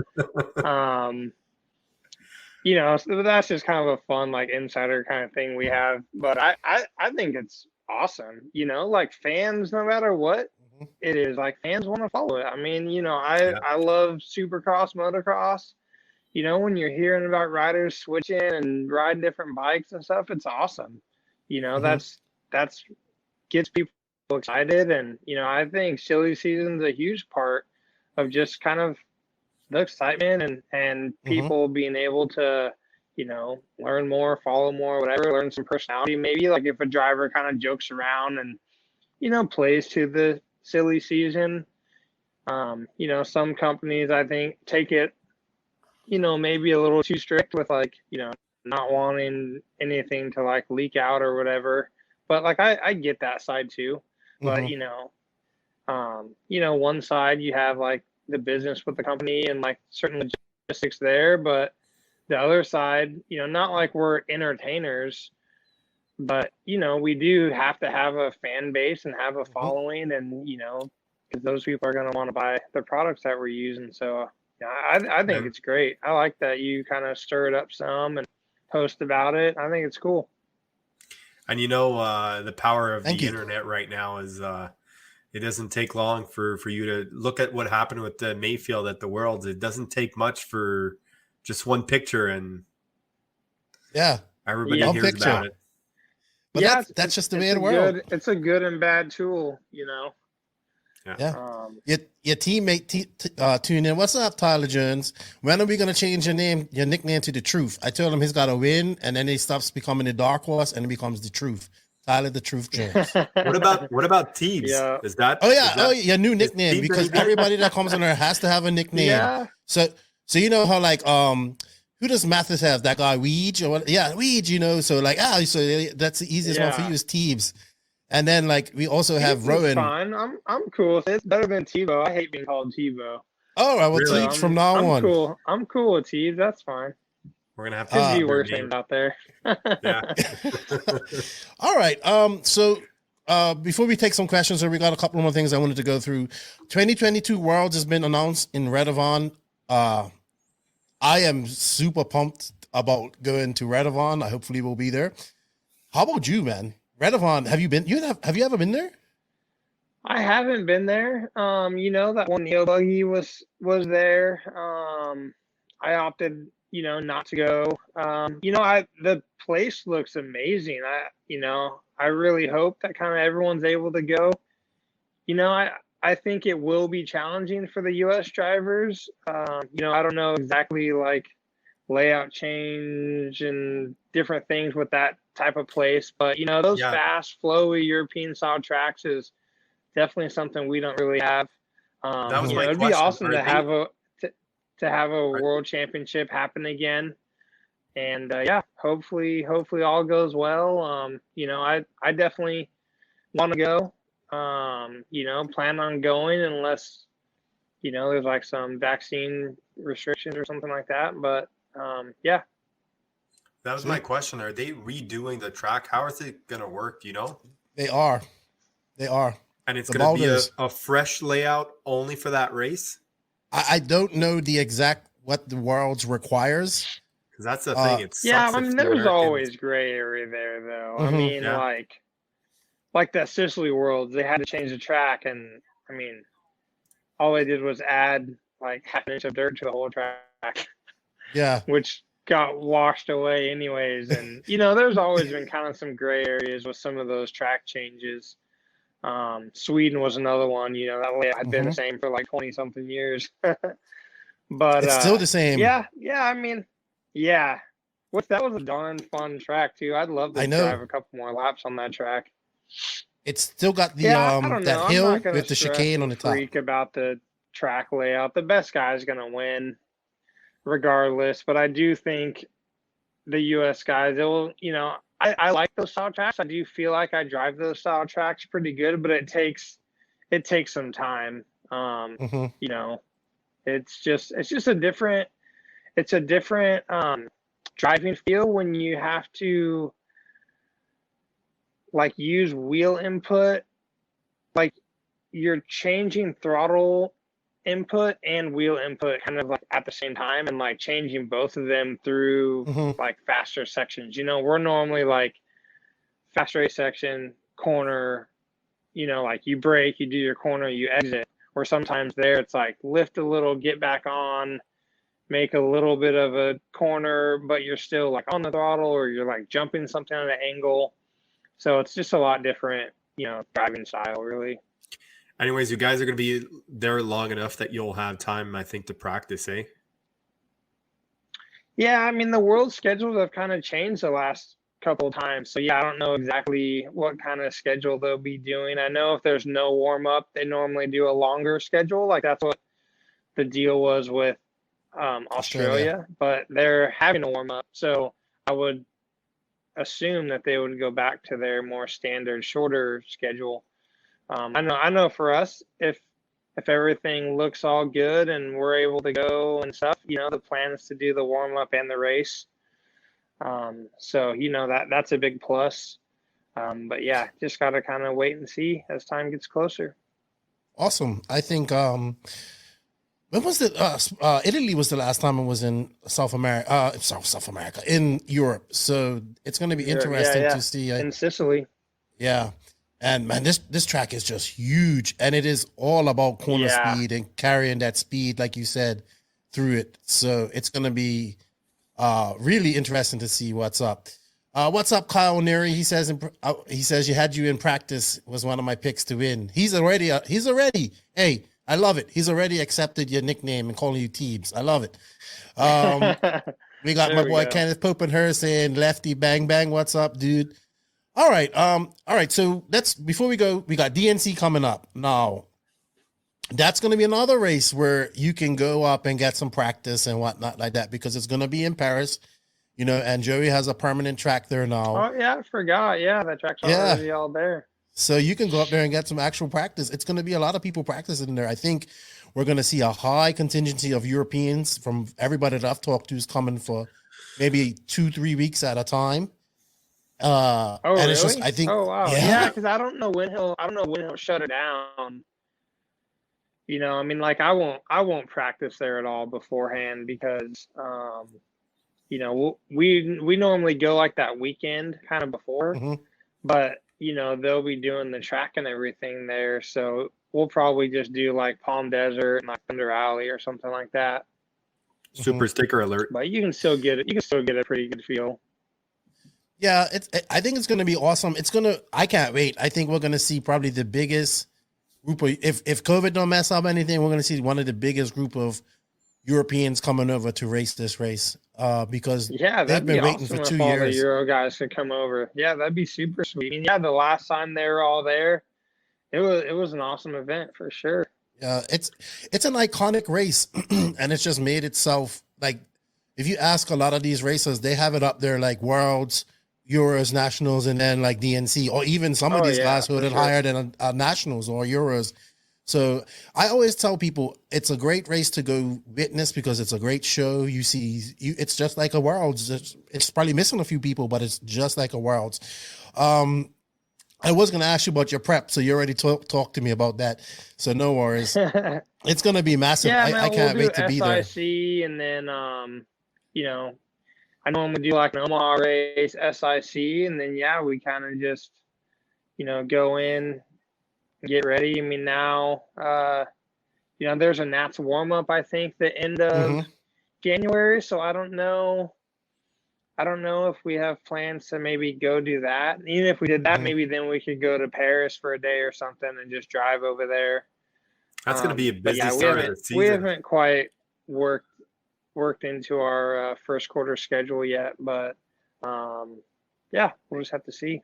You know, so that's just kind of a fun like insider kind of thing we have. But I think it's awesome. You know, like fans, no matter what it is, like fans want to follow it. I mean, you know, I love Supercross, motocross. You know, when you're hearing about riders switching and riding different bikes and stuff, it's awesome. You know, that's gets people excited, and you know, I think silly season's a huge part of just kind of the excitement and people being able to, you know, learn more, follow more, whatever, learn some personality. Maybe like if a driver kind of jokes around and, you know, plays to the silly season. You know, some companies I think take it, you know, maybe a little too strict with like, you know, not wanting anything to like leak out or whatever. But like I get that side too. But you know, one side you have like the business with the company and like certain logistics there, but the other side, you know, not like we're entertainers, but you know, we do have to have a fan base and have a following, and you know, because those people are going to want to buy the products that we're using. So yeah, I think it's great. I like that you kind of stir it up some and post about it. I think it's cool. And you know, the power of the internet right now is it doesn't take long for you to look at what happened with the Mayfield at the Worlds. It doesn't take much for just one picture and everybody hears about it. But that's just the way of the world. It's a good and bad tool, you know. Your teammate tune in. What's up, Tyler Jones? When are we gonna change your nickname to the Truth? I told him he's got to win, and then he stops becoming the Dark Horse and it becomes the Truth. Tyler the Truth Jones. What about Teebs? Yeah. Is that? Your new nickname, because everybody that comes on there has to have a nickname. Yeah. So you know how like who does Mathis have? That guy Weege or what? Yeah, Weege. You know, so like so that's the easiest one for you is Teebs. And then like we also have Rowan. Fine. I'm cool with it. It's better than Tebo. I hate being called Tebo. All right, well, really? Teebs from now on. Cool. I'm cool with Teebs. That's fine. We're gonna have to be worse things out there. All right. So before we take some questions, we got a couple more things I wanted to go through. 2022 Worlds has been announced in Redavon. I am super pumped about going to Redavon. I hopefully will be there. How about you, man? Redavon, have you been? Have you ever been there? I haven't been there. You know, that one Ebuggy was there. I opted, you know, not to go. You know, the place looks amazing. I really hope that kind of everyone's able to go. You know, I think it will be challenging for the US drivers. You know, I don't know exactly like layout change and different things with that type of place, but you know, those fast, flowy European style tracks is definitely something we don't really have. It'd be awesome to have a world championship happen again. And hopefully all goes well. You know, I definitely want to go. You know, plan on going unless, you know, there's like some vaccine restrictions or something like that. But that was my question. Are they redoing the track? How is it going to work? Do you know? They are. And it's going to be a fresh layout only for that race? I don't know the exact what the Worlds requires. Because that's the thing. I mean, there's always gray area there, though. I mean, like that Sicily Worlds, they had to change the track. And, I mean, all they did was add like half an inch of dirt to the whole track. Yeah. Which got washed away anyways. And, you know, there's always been kind of some gray areas with some of those track changes. Sweden was another one, you know, that layout had been the same for like 20 something years. But it's still the same. Yeah. I mean, that was a darn fun track too. I'd love to drive a couple more laps on that track. It's still got the that hill with the chicane on the top. Freak about the track layout. The best guy's gonna win regardless, but I do think the US guys, it will, you know, I like those style tracks. I do feel like I drive those style tracks pretty good, but it takes some time. You know, it's just a different driving feel when you have to like use wheel input, like you're changing throttle input and wheel input kind of like at the same time, and like changing both of them through like faster sections. You know, we're normally like fast race section, corner, you know, like you brake, you do your corner, you exit. Or sometimes there it's like lift a little, get back on, make a little bit of a corner, but you're still like on the throttle, or you're like jumping something at an angle. So it's just a lot different, you know, driving style really. Anyways, you guys are going to be there long enough that you'll have time, I think, to practice, eh? Yeah, I mean, the world schedules have kind of changed the last couple of times. So, yeah, I don't know exactly what kind of schedule they'll be doing. I know if there's no warm-up, they normally do a longer schedule. Like, that's what the deal was with Australia. But they're having a warm-up. So, I would assume that they would go back to their more standard, shorter schedule. I know for us, if everything looks all good and we're able to go and stuff, you know, the plan is to do the warm up and the race. So, you know, that's a big plus. But yeah, just got to kind of wait and see as time gets closer. Awesome. I think, when was it? Italy was the last time it was in South America, in Europe. So it's going to be interesting to see. In Sicily. Yeah. And man, this track is just huge, and it is all about corner speed and carrying that speed, like you said, through it. So it's going to be really interesting to see what's up. What's up, Kyle Neri? He says you had you in practice was one of my picks to win. He's already. Hey, I love it. He's already accepted your nickname and calling you Teebs. I love it. We got my boy Kenneth Popenher saying Lefty bang bang. What's up, dude? All right. So before we go, we got DNC coming up. Now, that's going to be another race where you can go up and get some practice and whatnot like that, because it's going to be in Paris, you know, and Joey has a permanent track there now. Oh yeah, I forgot. Yeah, that track's already all there. So you can go up there and get some actual practice. It's going to be a lot of people practicing there. I think we're going to see a high contingency of Europeans from everybody that I've talked to is coming for maybe 2-3 weeks at a time. And really? It's just, I think, oh wow, yeah, because I don't know when he'll shut it down. You know, I mean, like I won't practice there at all beforehand because, you know, we normally go like that weekend kind of before, but you know they'll be doing the track and everything there, so we'll probably just do like Palm Desert and like Thunder Alley or something like that. Super sticker alert! But you can still get it. You can still get a pretty good feel. Yeah, I think it's going to be awesome. I can't wait. I think we're going to see probably the biggest group of, if COVID don't mess up anything, we're going to see one of the biggest group of Europeans coming over to race this race. Because they've been waiting for 2 years. All the Euro guys could come over. Yeah, that'd be super sweet. I mean, yeah, the last time they were all there, it was an awesome event for sure. Yeah, it's an iconic race, and it's just made itself like. If you ask a lot of these racers, they have it up there like Worlds, Euros, Nationals, and then like DNC, or even some of these guys who are higher than Nationals or Euros. So I always tell people it's a great race to go witness because it's a great show. It's just like a Worlds. It's probably missing a few people, but it's just like a Worlds. I was going to ask you about your prep, so you already talked to me about that. So no worries. It's going to be massive. Yeah, I can't wait to be there. SIC, and then you know, I normally do like an Omaha race, SIC, and then we kind of just, you know, go in, get ready. I mean, now, you know, there's a Nats warm up. I think the end of January. So I don't know if we have plans to maybe go do that. And even if we did that, maybe then we could go to Paris for a day or something and just drive over there. That's going to be a busy start of the season. We haven't quite worked into our first quarter schedule yet, but we'll just have to see.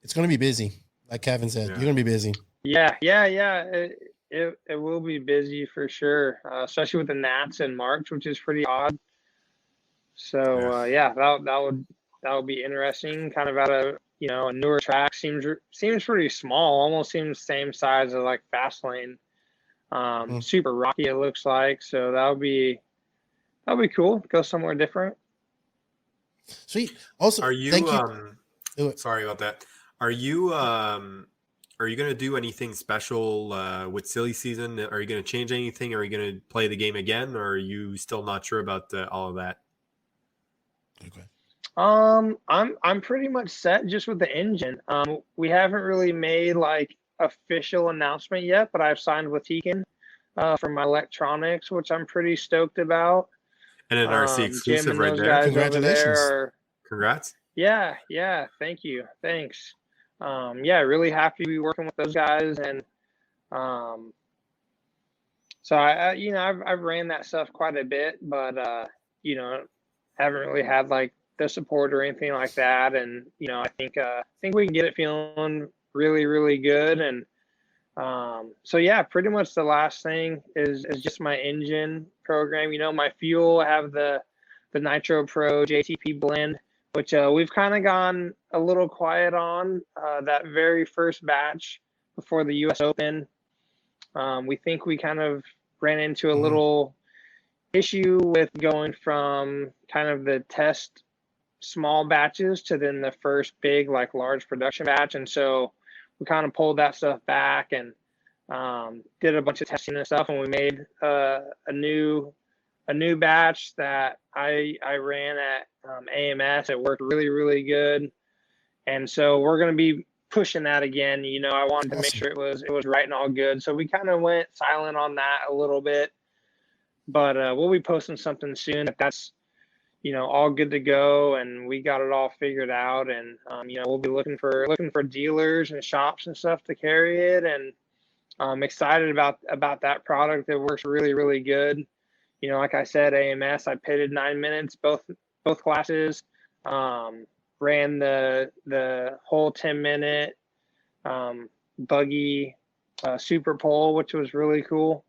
It's going to be busy, like Kevin said. You're going to be busy. Yeah. It will be busy for sure, especially with the Nats in March, which is pretty odd. So that would be interesting. Kind of at a newer track, seems pretty small, almost seems same size as like Fastlane. Super rocky, it looks like. So that'll be cool. Go somewhere different. Sweet. Also, Are you thank you. sorry about that. Are you going to do anything special with silly season? Are you going to change anything? Are you going to play the game again, or are you still not sure about all of that? Okay. I'm pretty much set just with the engine. We haven't really made like official announcement yet, but I've signed with Tegan for my electronics, which I'm pretty stoked about. NNRC Jim exclusive and right those there. guys over Congratulations. there are, Congrats. yeah, thank you. Thanks. Really happy to be working with those guys. And so I've ran that stuff quite a bit, but haven't really had like the support or anything like that. And I think we can get it feeling really, really good. And pretty much the last thing is just my engine program. My fuel, I have the Nitro Pro JTP blend, which we've kind of gone a little quiet on that very first batch before the US Open. We think we kind of ran into a little issue with going from kind of the test small batches to then the first big, like large production batch. And so we kind of pulled that stuff back and did a bunch of testing and stuff. And we made a new batch that I ran at AMS. It worked really, really good. And so we're going to be pushing that again. I wanted to make sure it was right and all good. So we kind of went silent on that a little bit, but we'll be posting something soon if that's, all good to go and we got it all figured out. And, we'll be looking for dealers and shops and stuff to carry it. And I'm excited about that product. It works really, really good. Like I said, AMS, I pitted 9 minutes, both classes, ran the whole 10-minute buggy super pole, which was really cool.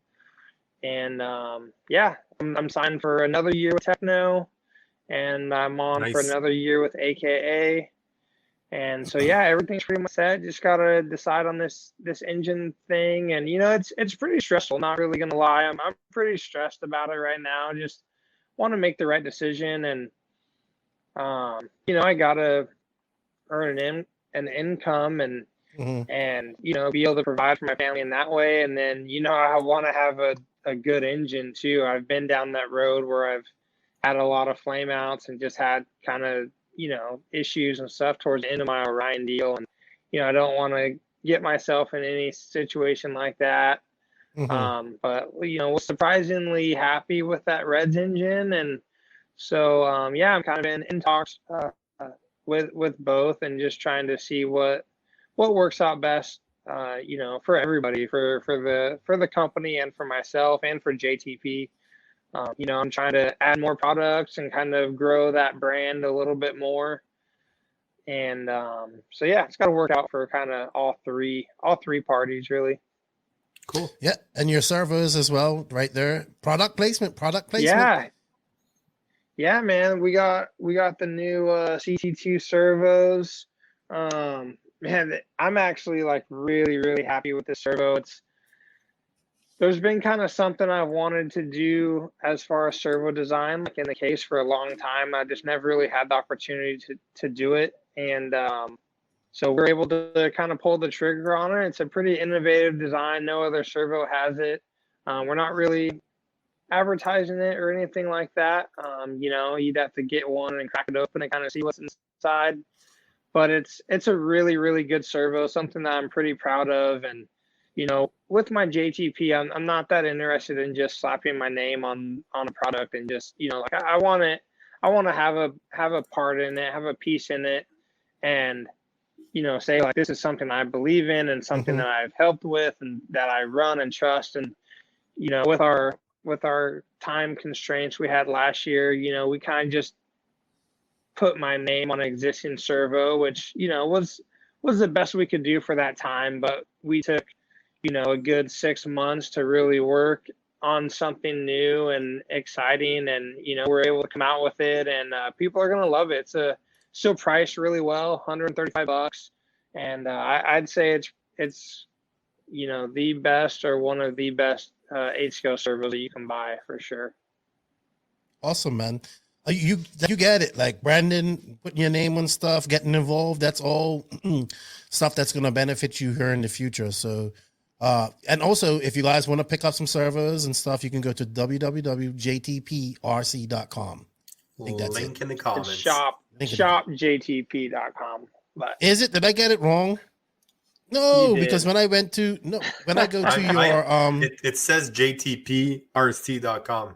And I'm signed for another year with Techno, and I'm on for another year with AKA. And so everything's pretty much set. Just gotta decide on this engine thing, and it's pretty stressful. Not really gonna lie, I'm pretty stressed about it right now. Just want to make the right decision, and I gotta earn an income and be able to provide for my family in that way. And then I want to have a good engine too. I've been down that road where I've had a lot of flame outs and just had kind of issues and stuff towards the end of my Orion deal. And, I don't want to get myself in any situation like that. But, was surprisingly happy with that Reds engine. And so, I'm kind of in talks with both and just trying to see what works out best, for everybody, for the company and for myself and for JTP. I'm trying to add more products and kind of grow that brand a little bit more. And it's got to work out for kind of all three parties, really. Cool. Yeah, and your servos as well, right there. Product placement. Yeah, man. We got the new CT2 servos. Man, I'm actually like really, really happy with this servo. There's been kind of something I wanted to do as far as servo design, like in the case for a long time. I just never really had the opportunity to do it. And so we're able to kind of pull the trigger on it. It's a pretty innovative design. No other servo has it. We're not really advertising it or anything like that. You'd have to get one and crack it open and kind of see what's inside. But it's a really, really good servo, something that I'm pretty proud of. And with my JTP, I'm not that interested in just slapping my name on a product and just, I want to have a part in it, have a piece in it, and, say like, this is something I believe in and something that I've helped with and that I run and trust. And, with our time constraints we had last year, we kind of just put my name on an existing servo, which, was the best we could do for that time. But we took, a good 6 months to really work on something new and exciting. And, we're able to come out with it, and people are going to love it. It's still priced really well, $135. And I'd say it's the best or one of the best 8-scale servos that you can buy for sure. Awesome, man. You get it. Like Brandon putting your name on stuff, getting involved. That's all stuff that's going to benefit you here in the future. So, and also if you guys want to pick up some servers and stuff, you can go to www.jtprc.com. Link in the comments. It's shopjtp.com. But is it? Did I get it wrong? No, because when I go to your it says jtprc.com.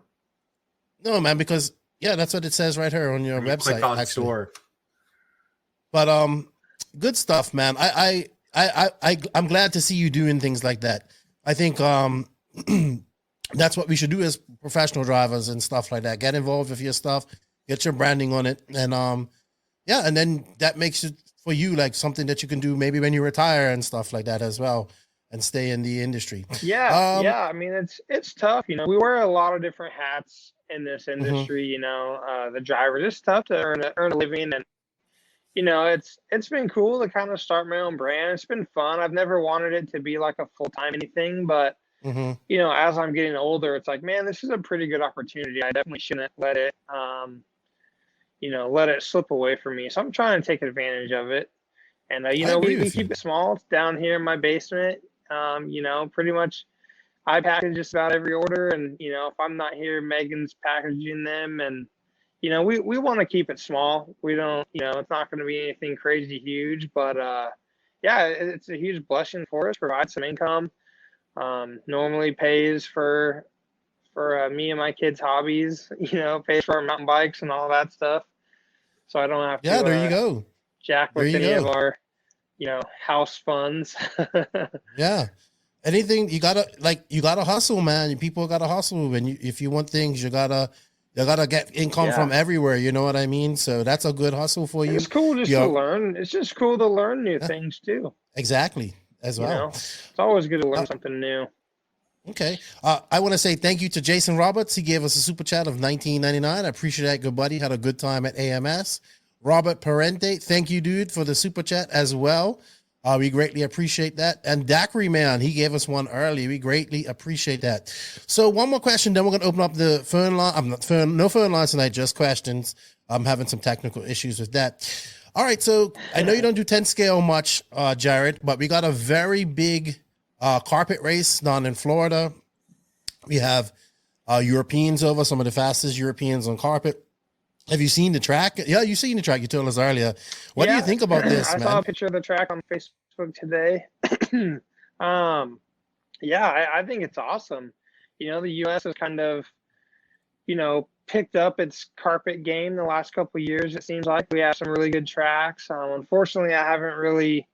No, man, because that's what it says right here on your website. Click on store. But good stuff, man. I'm glad to see you doing things like that. I think that's what we should do as professional drivers and stuff like that. Get involved with your stuff, get your branding on it, and and then that makes it for you like something that you can do maybe when you retire and stuff like that as well, and stay in the industry. Yeah. I mean, it's tough. We wear a lot of different hats in this industry. The driver. It's tough to earn a living, and it's been cool to kind of start my own brand. It's been fun. I've never wanted it to be like a full-time anything, but as I'm getting older, it's like, man, this is a pretty good opportunity. I definitely shouldn't let it let it slip away from me. So I'm trying to take advantage of it. And, we keep it small. It's down here in my basement. Pretty much I package just about every order. And, if I'm not here, Megan's packaging them. And, we want to keep it small. We don't, it's not going to be anything crazy huge. But, it's a huge blessing for us. Provide some income. Normally pays for me and my kids' hobbies, pays for our mountain bikes and all that stuff. So I don't have to there you go. jack with any of our, house funds. Anything you gotta hustle, man. People gotta hustle. And if you want things, you gotta get income from everywhere. You know what I mean? So that's a good hustle for you. It's cool to learn. It's just cool to learn new things too. Exactly. As well. It's always good to learn something new. Okay. I want to say thank you to Jason Roberts. He gave us a super chat of $19.99. I appreciate that, good buddy. Had a good time at AMS. Robert Parente, thank you, dude, for the super chat as well. We greatly appreciate that. And Daiquiri Man, he gave us one early. We greatly appreciate that. So one more question, then we're going to open up the phone line. No phone lines tonight, just questions. I'm having some technical issues with that. All right, so I know you don't do 10 scale much, Jared, but we got a very big carpet race down in Florida. We have Europeans over, some of the fastest Europeans on carpet. Have you seen the track? Yeah, you've seen the track. You told us earlier. What do you think about this, man? I saw a picture of the track on Facebook today. I think it's awesome. The U.S. has kind of, picked up its carpet game the last couple of years. It seems like we have some really good tracks. Unfortunately, I haven't really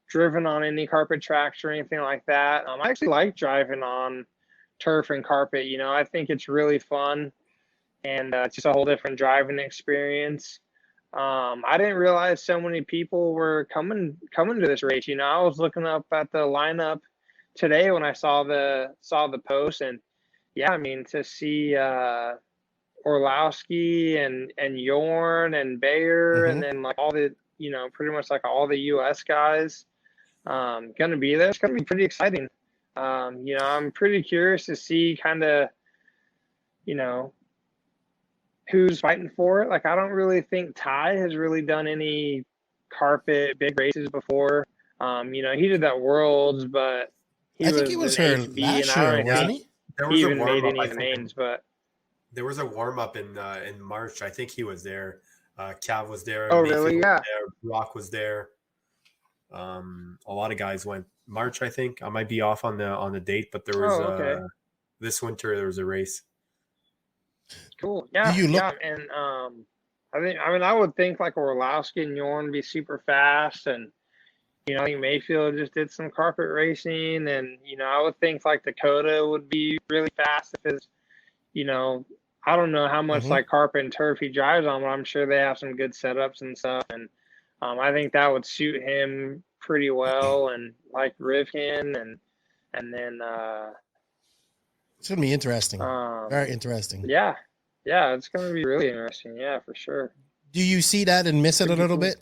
driven on any carpet tracks or anything like that. I actually like driving on turf and carpet. I think it's really fun, and it's just a whole different driving experience. I didn't realize so many people were coming to this race. I was looking up at the lineup today when I saw the post, and to see Orlowski and Yorn and Bayer, and then like all the pretty much like all the US guys gonna be there. It's gonna be pretty exciting. I'm pretty curious to see kind of who's fighting for it. Like, I don't really think Ty has really done any carpet big races before. He did that Worlds, but I think he was here last year, wasn't he? There was he a even made warm-up, any names, but there was a warm-up in March. I think he was there. Cav was there. Oh, Mayfield really? was Yeah. there. Brock was there. A lot of guys went March, I think. I might be off on the date, but there was this winter there was a race. Cool. Yeah. And I would think like Orlowski and Yorn be super fast, and I think Mayfield just did some carpet racing, and I would think like Dakota would be really fast because I don't know how much like carpet and turf he drives on, but I'm sure they have some good setups and stuff, and I think that would suit him pretty well, and like Rivkin and then it's gonna be interesting. Very interesting. Yeah, it's gonna be really interesting. Yeah, for sure. Do you see that and miss it a little bit?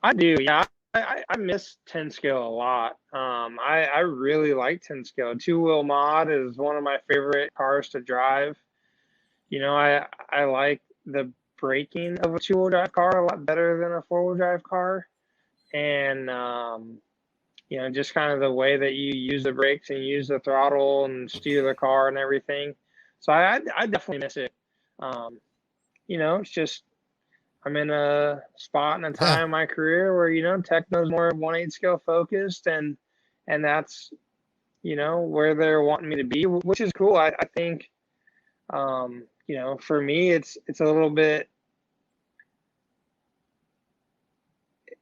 I do. Yeah, I miss 10 scale a lot. I really like 10 scale. 2-wheel mod is one of my favorite cars to drive. You know, I like the braking of a 2-wheel drive car a lot better than a 4-wheel drive car. And, you know, just kind of the way that you use the brakes and use the throttle and steer the car and everything. So I definitely miss it. You know, it's just, I'm in a spot and a time in my career where, you know, techno's more 1/8 scale focused, and that's, you know, where they're wanting me to be, which is cool. I think, you know, for me, it's a little bit,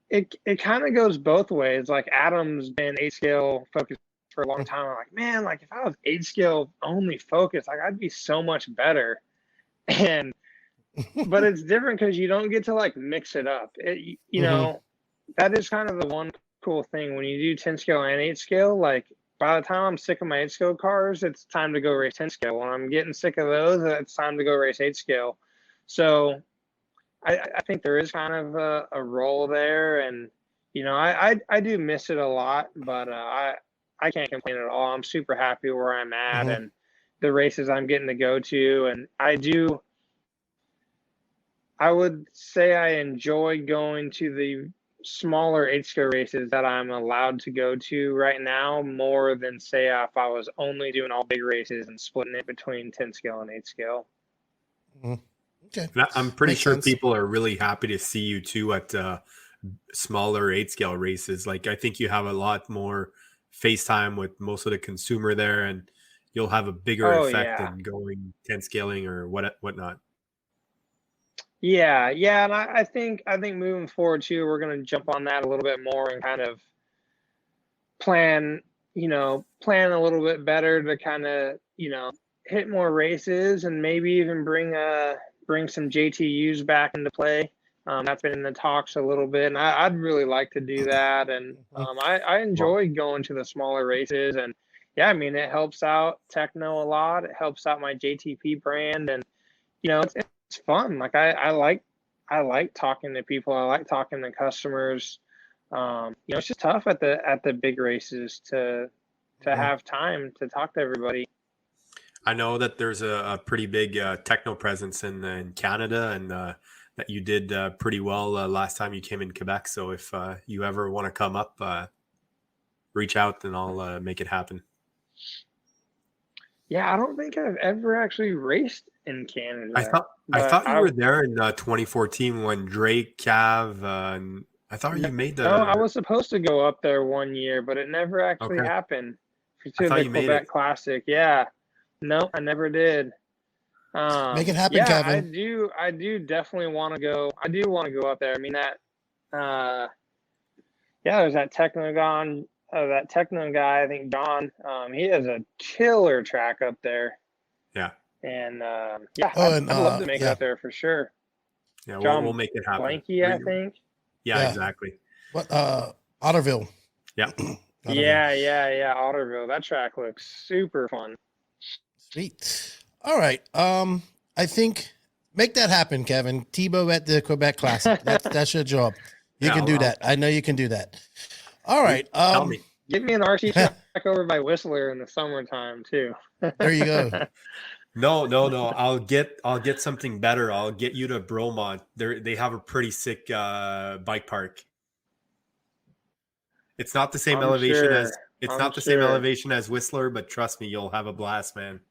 it kind of goes both ways. Like Adam's been 8 scale focused for a long time. I'm like, man, like if I was 8 scale only focused, like I'd be so much better. And but it's different because you don't get to like mix it up. You know, that is kind of the one cool thing when you do 10 scale and 8 scale. Like by the time I'm sick of my 8 scale cars, it's time to go race 10 scale. When I'm getting sick of those, it's time to go race 8 scale. So I think there is kind of a role there, and you know, I do miss it a lot, but I can't complain at all. I'm super happy where I'm at and the races I'm getting to go to, and I would say I enjoy going to the smaller 8 scale races that I'm allowed to go to right now more than say if I was only doing all big races and splitting it between 10 scale and 8 scale. Okay. I'm pretty Makes sure sense. people are really happy to see you too at smaller 8 scale races. Like I think you have a lot more FaceTime with most of the consumer there, and you'll have a bigger effect than going 10 scaling or whatnot. Yeah, and I think moving forward too, we're going to jump on that a little bit more and kind of plan a little bit better to kind of, you know, hit more races and maybe even bring some JTUs back into play. That's been in the talks a little bit, and I'd really like to do that. And I enjoy going to the smaller races, and yeah, I mean, it helps out Techno a lot. It helps out my JTP brand, and you know, it's fun. Like I like talking to people. I like talking to customers. You know, it's just tough at the big races to have time to talk to everybody. I know that there's a pretty big techno presence in Canada, and that you did pretty well last time you came in Quebec. So if you ever want to come up, reach out and I'll make it happen. Yeah, I don't think I've ever actually raced in Canada. I thought you were there in 2014 when Drake, Cav, and I thought you made the. No, I was supposed to go up there one year, but it never actually happened. To the Quebec Classic, yeah. No, I never did. Make it happen, Kevin. I do definitely want to go. I do want to go up there. I mean there's that Techno guy. I think John. He has a killer track up there. Yeah. And I'd love to make it up there for sure. Yeah, John we'll make it happen. Blanky, I think. Yeah, exactly. What? Otterville. Yeah. Otterville. Otterville. That track looks super fun. Sweet. All right. I think make that happen, Kevin. Tebo at the Quebec Classic. That's your job. You can do that. I know you can do that. All right. Tell me. Give me an RC track over by Whistler in the summertime too. There you go. No. I'll get something better. I'll get you to Bromont. They have a pretty sick bike park. It's not the same elevation as Whistler, but trust me, you'll have a blast, man.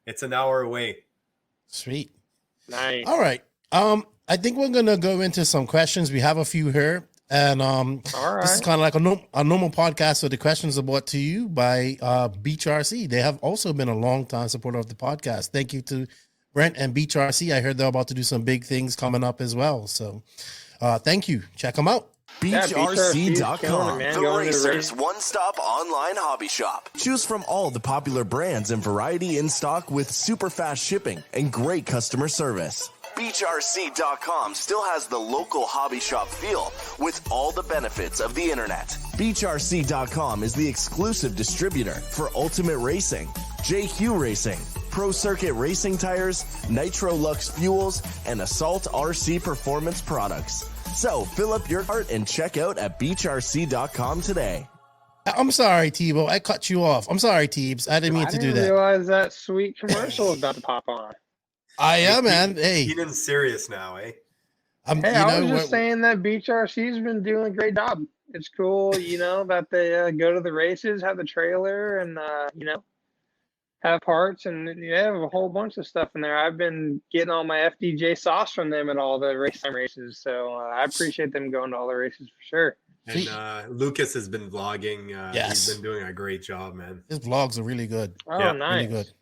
It's an hour away. Sweet. Nice. All right. I think we're gonna go into some questions. We have a few here, and this is kind of like a normal podcast. So the questions are brought to you by Beach RC. They have also been a long time supporter of the podcast. Thank you to Brent and Beach RC. I heard they're about to do some big things coming up as well. So thank you. Check them out. BeachRC.com, the Racers' one-stop online hobby shop. Choose from all the popular brands and variety in stock with super fast shipping and great customer service. BeachRC.com still has the local hobby shop feel with all the benefits of the internet. BeachRC.com is the exclusive distributor for Ultimate Racing, JQ Racing, Pro Circuit Racing Tires, Nitro Lux Fuels, and Assault RC Performance products. So fill up your cart and check out at beachrc.com today. I'm sorry, Tebo. I cut you off. I'm sorry, Teebs. I didn't mean to do that. I didn't realize that sweet commercial was about to pop on. I am, man. Hey. Keenan's serious now, eh? I was just saying that Beach RC's been doing a great job. It's cool, that they go to the races, have the trailer, and, have parts, and have a whole bunch of stuff in there. I've been getting all my FDJ sauce from them at all the race time races, so I appreciate them going to all the races for sure. And Lucas has been vlogging. Yes. He's been doing a great job, man. His vlogs are really good. Oh, yeah, nice. Really good.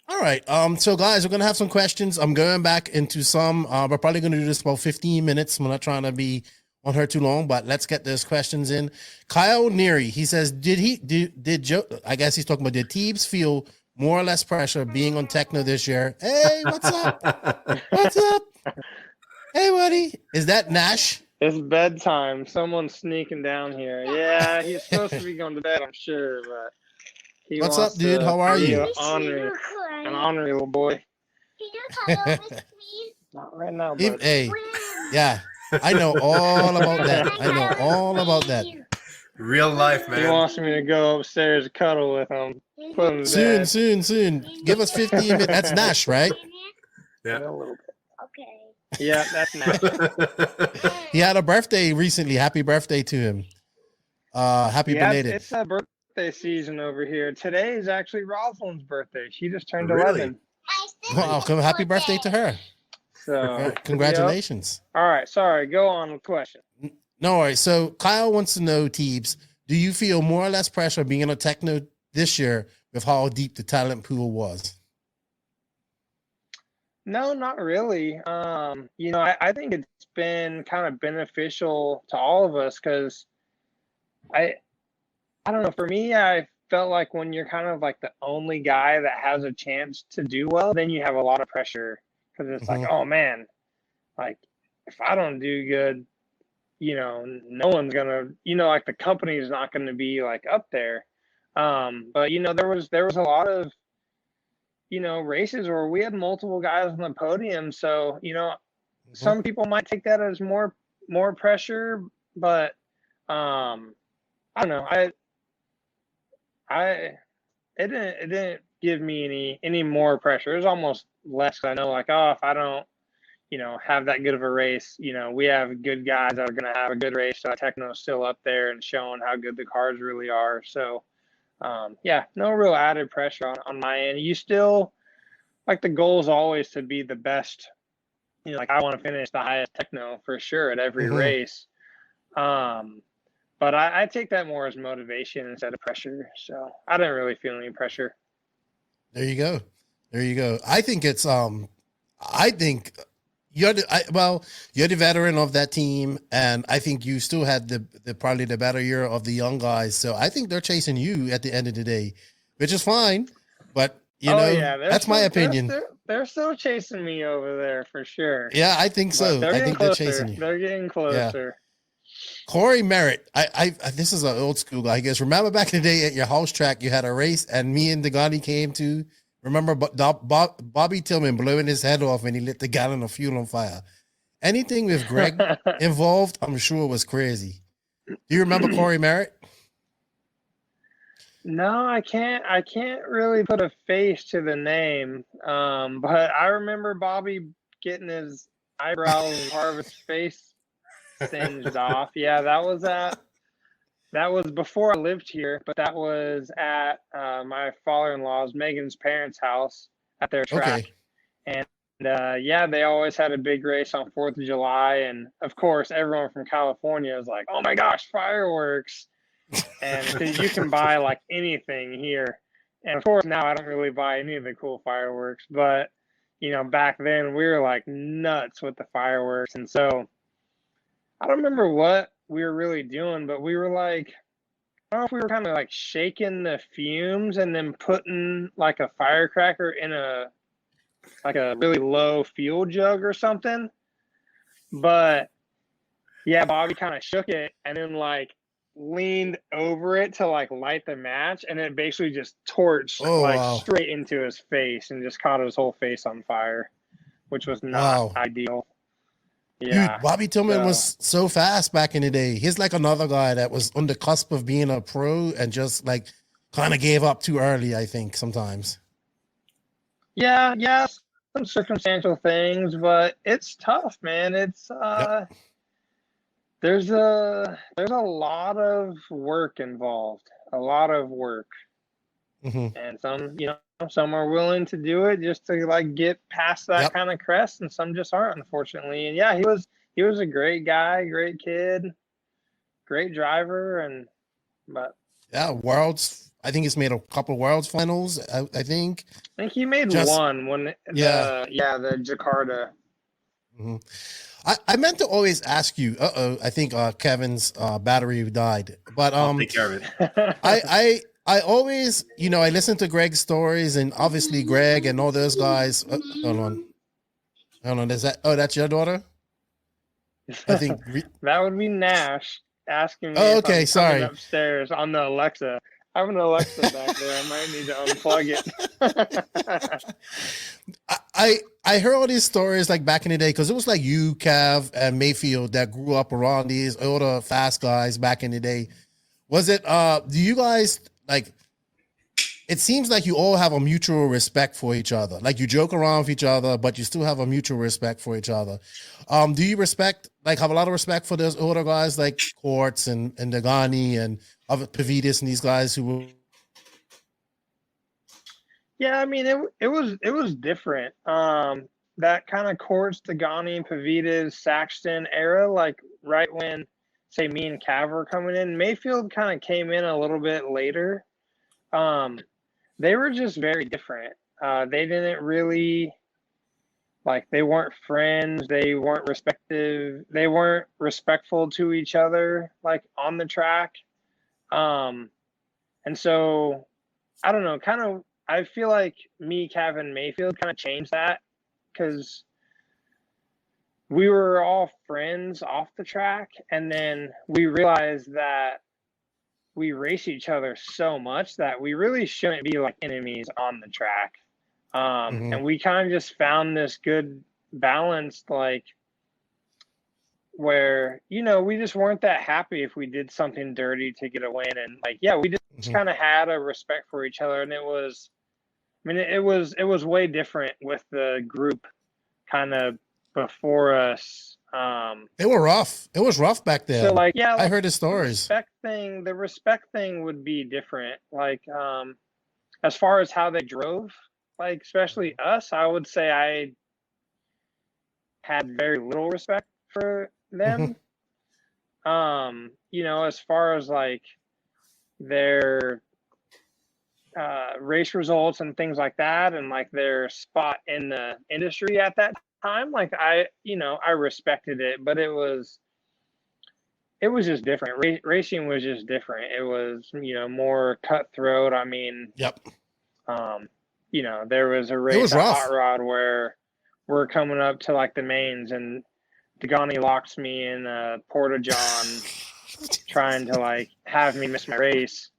All right. So guys, we're gonna have some questions. I'm going back into some. We're probably gonna do this about 15 minutes. I'm not trying to be on her too long, but let's get those questions in. Kyle Neary, he says, did Joe? I guess he's talking about, did Teebs feel more or less pressure being on Techno this year? Hey, what's up? What's up? Hey, buddy. Is that Nash? It's bedtime. Someone's sneaking down here. Yeah, he's supposed to be going to bed, I'm sure, but he what's up, dude? How are you? An ornery little boy. Not right now, but hey, yeah, I know all about that. I know all about that. Real life, man. He wants me to go upstairs and cuddle with him. Put him to Soon. Give us 15 minutes. That's Nash, right? Yeah. A little bit. Okay. Yeah, that's Nash. He had a birthday recently. Happy birthday to him. Happy belated. It's a birthday season over here. Today is actually Rosalind's birthday. She just turned 11. Wow, happy birthday to her. So congratulations. Yep. All right, sorry. Go on with the question. No worries. So Kyle wants to know, Teebs, do you feel more or less pressure being in a Techno this year with how deep the talent pool was? No, not really. I think it's been kind of beneficial to all of us because I don't know. For me, I felt like when you're kind of like the only guy that has a chance to do well, then you have a lot of pressure because it's like, oh man, like if I don't do good, no one's gonna, like the company is not going to be like up there. But there was a lot of races where we had multiple guys on the podium, so some people might take that as more pressure, but I don't know. It didn't give me any more pressure. It was almost less. I know, like, oh, if I don't have that good of a race, we have good guys that are going to have a good race, so Techno's still up there and showing how good the cars really are. So no real added pressure on my end. You still, like, the goal is always to be the best. Like, I want to finish the highest Techno for sure at every race. But I take that more as motivation instead of pressure. So I didn't really feel any pressure. There you go. I think it's you're the veteran of that team, and I think you still had the probably the better year of the young guys. So I think they're chasing you at the end of the day, which is fine. But that's my opinion. They're still chasing me over there for sure. Yeah, I think so. I think they're chasing you. They're getting closer. Yeah. Corey Merritt, I this is an old school guy. I guess remember back in the day at your house track, you had a race, and me and Dagani came to. Remember Bobby Tillman blowing his head off when he lit the gallon of fuel on fire. Anything with Greg involved, I'm sure was crazy. Do you remember Corey Merritt? No, I can't really put a face to the name. But I remember Bobby getting his eyebrows and part of his face singed off. Yeah, that was before I lived here, but that was at my father-in-law's, Megan's parents' house at their track. Okay. And they always had a big race on 4th of July. And of course, everyone from California is like, oh my gosh, fireworks. And you can buy like anything here. And of course, now I don't really buy any of the cool fireworks, but back then we were like nuts with the fireworks. And so I don't remember what we were really doing, but we were like, I don't know if we were kind of like shaking the fumes and then putting like a firecracker in a really low fuel jug or something. But yeah, Bobby kind of shook it and then like leaned over it to like light the match, and it basically just torched straight into his face and just caught his whole face on fire, which was not ideal. Yeah. Dude, Bobby Tillman was so fast back in the day. He's like another guy that was on the cusp of being a pro and just like kind of gave up too early, I think, sometimes. Yeah, some circumstantial things, but it's tough, man. It's there's a lot of work involved, a lot of work. And some are willing to do it just to like get past that kind of crest, and some just aren't, unfortunately. And yeah, he was a great guy, great kid, great driver, but worlds. I think he's made a couple of worlds finals. I think he made one when the Jakarta. I meant to always ask you. I think Kevin's battery died, but I'll take care of it. I always, I listen to Greg's stories, and obviously Greg and all those guys. Hold on. Is that? Oh, that's your daughter. I think that would be Nash asking me. Oh, okay. Sorry. Upstairs on the Alexa. I have an Alexa back there. I might need to unplug it. I heard all these stories like back in the day, because it was like you, Kev, and Mayfield that grew up around these older fast guys back in the day. Was it? Do you guys like? It seems like you all have a mutual respect for each other. Like you joke around with each other, but you still have a mutual respect for each other. Do you have a lot of respect for those older guys like Quartz and Dagani and Pavidis and these guys who were? Yeah, I mean it was different. That kind of Quartz, Dagani, Pavidis, Saxton era, like right when say me and Cav were coming in. Mayfield kind of came in a little bit later. They were just very different. They didn't really they weren't friends. They weren't respectful to each other, like on the track. And so I don't know, I feel like me, Cav, and Mayfield kind of changed that, because we were all friends off the track, and then we realized that we race each other so much that we really shouldn't be like enemies on the track. And we kind of just found this good balance, like where, we just weren't that happy if we did something dirty to get a win. And we just kind of had a respect for each other. And it was way different with the group kind of before us. They were rough. It was rough back then. So I heard the stories. The respect thing would be different. As far as how they drove, especially us, I would say I had very little respect for them. As far as their race results and things like that, and their spot in the industry at that time, I respected it, but it was just different. Racing was just different. It was, more cutthroat. I mean, there was a race at Hot Rod where we're coming up to the mains, and Dagani locks me in a Porta-John trying to have me miss my race,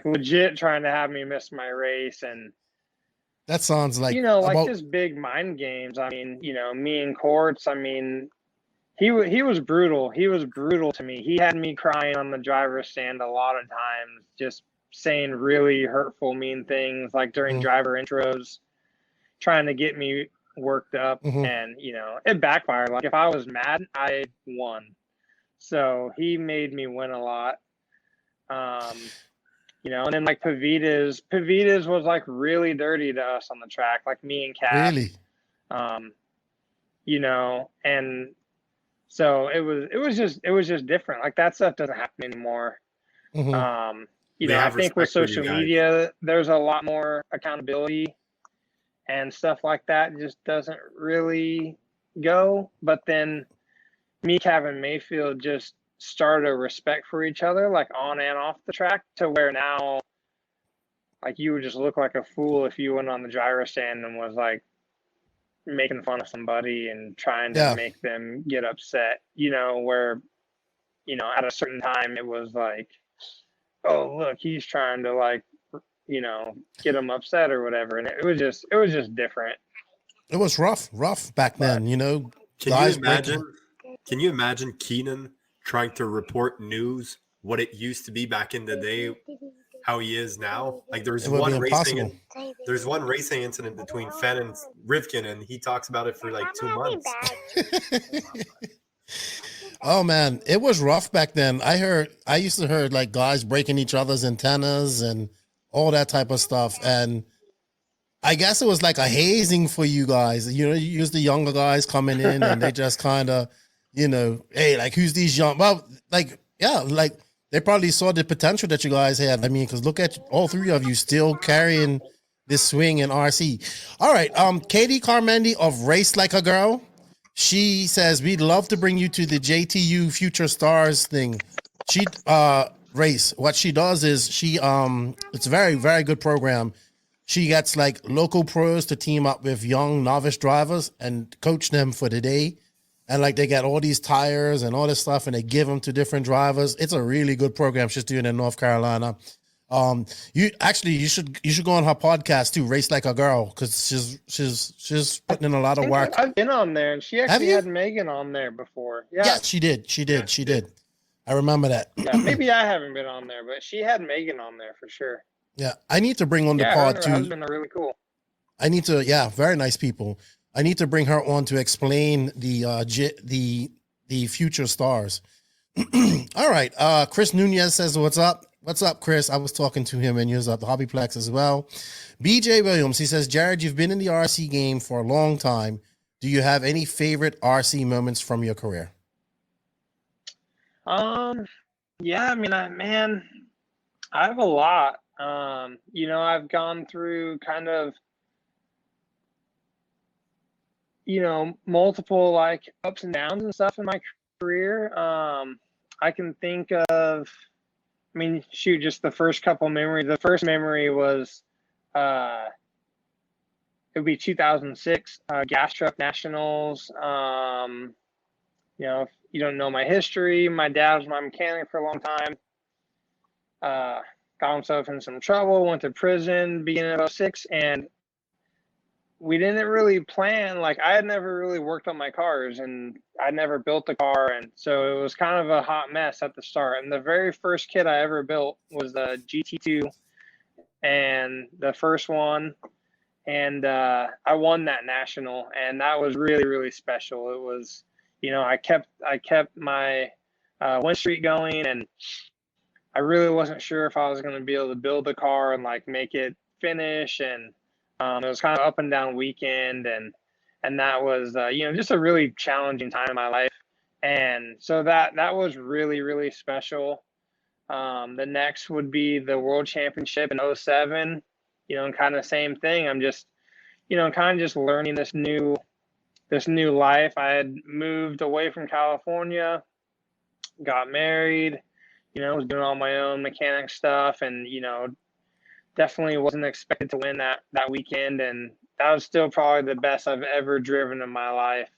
legit trying to have me miss my race. And that sounds like, just big mind games. I mean, me and Quartz, I mean, he was brutal. He was brutal to me. He had me crying on the driver's stand a lot of times, just saying really hurtful, mean things, during driver intros, trying to get me worked up. And, it backfired. If I was mad, I won. So he made me win a lot. And then Pavidis was really dirty to us on the track, me and Kat. Really? And so it was just different. That stuff doesn't happen anymore. I think with social media, there's a lot more accountability and stuff like that just doesn't really go. But then me, Cav, and Mayfield just started a respect for each other, on and off the track, to where now, you would just look like a fool if you went on the gyro stand and was making fun of somebody and trying to make them get upset, where, at a certain time it was oh, look, he's trying to get them upset or whatever. And it was just different. It was rough back then, Can you imagine Can you imagine Keenan trying to report news, what it used to be back in the day, how he is now? Like there's It would be one impossible. racing incident between Fenn and Rivkin, and he talks about it for like 2 months. Oh man, it was rough back then. I used to hear like guys breaking each other's antennas and all that type of stuff. And I guess it was like a hazing for you guys. You know, you use the younger guys coming in and they just kind of, you know, hey, like who's these young? Well, like, yeah, like they probably saw the potential that you guys had. I mean, because look at all three of you still carrying this swing in RC. All right, Katie Carmendi of Race Like a Girl. She says, we'd love to bring you to the JTU Future Stars thing. She, race, what she does is it's a very, very good program. She gets like local pros to team up with young novice drivers and coach them for the day. And like they get all these tires and all this stuff and they give them to different drivers. It's a really good program she's doing in North Carolina. You should go on her podcast too, Race Like a Girl, because she's putting in a lot of work. I've been on there, and she actually had Megan on there before. Yeah, she did. I remember that. Yeah, maybe I haven't been on there, but she had Megan on there for sure. Yeah, I need to bring on the pod too. Her husband are really cool. I need to, very nice people. I need to bring her on to explain the future stars. All right, Chris Nunez says, "What's up? What's up, Chris?" I was talking to him and he was at the Hobbyplex as well. BJ Williams, he says, "Jared, you've been in the RC game for a long time. Do you have any favorite RC moments from your career?" Yeah, I mean, I have a lot. You know, I've gone through kind of, you know, multiple like ups and downs and stuff in my career. I can think of, I mean, shoot, just the first couple memories. The first memory was, it would be 2006 Gas Truck Nationals. You know, if you don't know my history, my dad was my mechanic for a long time. Got himself in some trouble, went to prison beginning of 06, and we didn't really plan. Like, I had never really worked on my cars, and I never built a car, and so it was kind of a hot mess at the start. And the very first kit I ever built was the GT2, and the first one, and I won that national, and that was really, really special. It was, you know, I kept my win streak going, and I really wasn't sure if I was going to be able to build the car and like make it finish, and it was kind of up and down weekend, and that was you know, just a really challenging time in my life, and so that was really, really special. The next would be the World Championship in 07. You know, and kind of same thing. I'm just, you know, kind of just learning this new life. I had moved away from California, got married, you know, was doing all my own mechanic stuff, and, you know, definitely wasn't expected to win that weekend. And that was still probably the best I've ever driven in my life,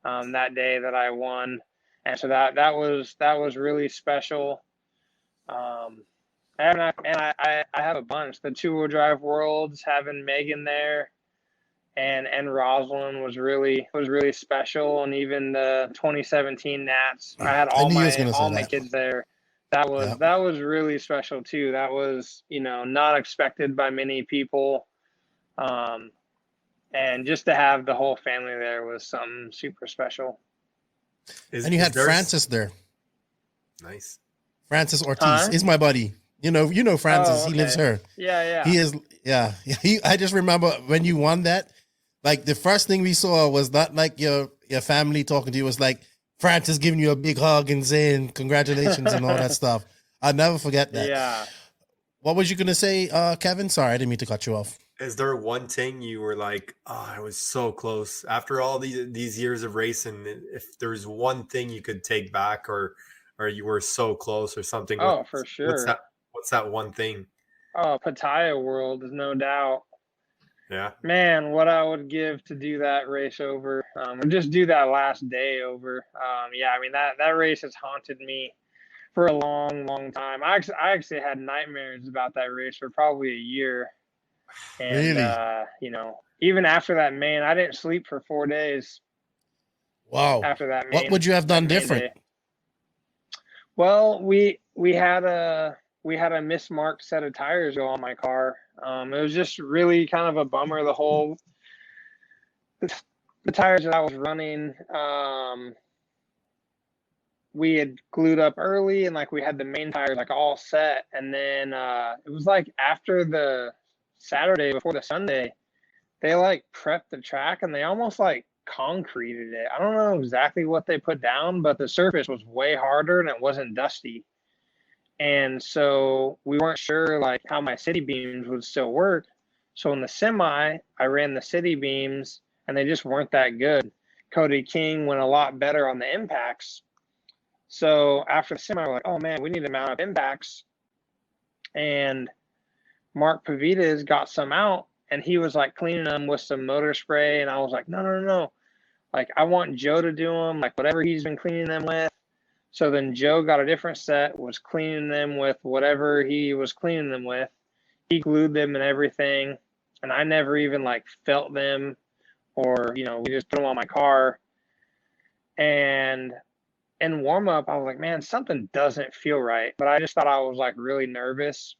that day that I won. And so that was really special. And I have a bunch. The 2-wheel drive worlds, having Megan there, and Rosalind was really special. And even the 2017 Nats, I had all my kids there. That was really special too. That was, you know, not expected by many people. And just to have the whole family there was something super special. And you had Francis there. Nice. Francis Ortiz is my buddy. You know Francis. Oh, okay. He lives here. Yeah. He is. Yeah. I just remember when you won that, like the first thing we saw was not like your family talking to you. It was like Francis giving you a big hug and saying congratulations and all that stuff. I'll never forget that. Yeah. What was you going to say, Kevin? Sorry, I didn't mean to cut you off. Is there one thing you were like, oh, I was so close after all these years of racing? If there's one thing you could take back, or you were so close or something. Oh, for sure. What's that one thing? Oh, Pattaya World is no doubt. Yeah. Man, what I would give to do that race over, or just do that last day over. Yeah, I mean, that race has haunted me for a long, long time. I actually had nightmares about that race for probably a year. And, really? You know, even after that main, I didn't sleep for 4 days. Wow. After that What would you have done different? day. Well, we had a mismarked set of tires go on my car. It was just really kind of a bummer. The tires that I was running, we had glued up early, and like we had the main tires like all set, and then it was like after the Saturday before the Sunday, they like prepped the track and they almost like concreted it. I don't know exactly what they put down, but the surface was way harder and it wasn't dusty. And so we weren't sure like how my city beams would still work. So in the semi, I ran the city beams and they just weren't that good. Cody King went a lot better on the impacts. So after the semi, we're like, oh man, we need to mount up impacts. And Mark Pavitas got some out and he was like cleaning them with some motor spray. And I was like, no. Like I want Joe to do them, like whatever he's been cleaning them with. So then Joe got a different set, was cleaning them with whatever he was cleaning them with. He glued them and everything. And I never even like felt them or, we just put them on my car. And in warm up, I was like, man, something doesn't feel right. But I just thought I was like really nervous.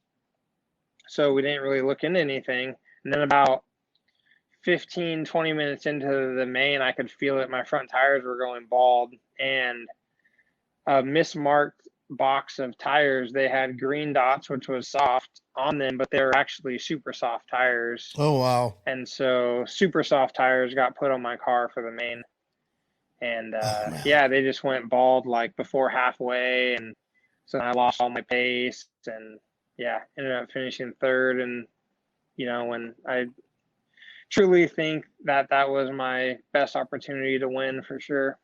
So we didn't really look into anything. And then about 15, 20 minutes into the main, I could feel it. My front tires were going bald. And a mismarked box of tires, they had green dots, which was soft on them, but they were actually super soft tires. Oh, wow. And so super soft tires got put on my car for the main. And they just went bald like before halfway, and so I lost all my pace, and ended up finishing third. And when I truly think that was my best opportunity to win for sure.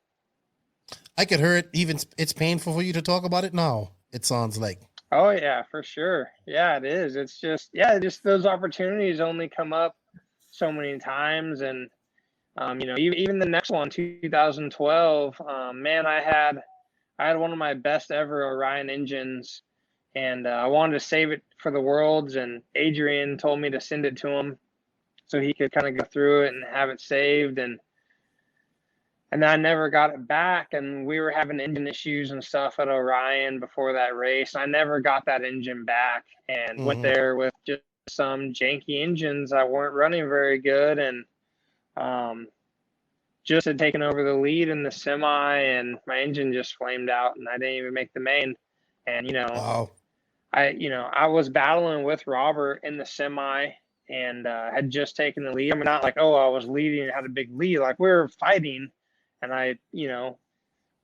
I could hear it. Even it's painful for you to talk about it now. It sounds like. Oh yeah, for sure. Yeah, it is. It's just those opportunities only come up so many times, and even the next one, 2012, man, I had one of my best ever Orion engines, and I wanted to save it for the Worlds, and Adrian told me to send it to him so he could kind of go through it and have it saved, and I never got it back, and we were having engine issues and stuff at Orion before that race. I never got that engine back, and went there with just some janky engines that weren't running very good, and just had taken over the lead in the semi, and my engine just flamed out, and I didn't even make the main. And wow. I was battling with Robert in the semi, and had just taken the lead. I mean, not like, oh, I was leading and had a big lead. Like we were fighting, and I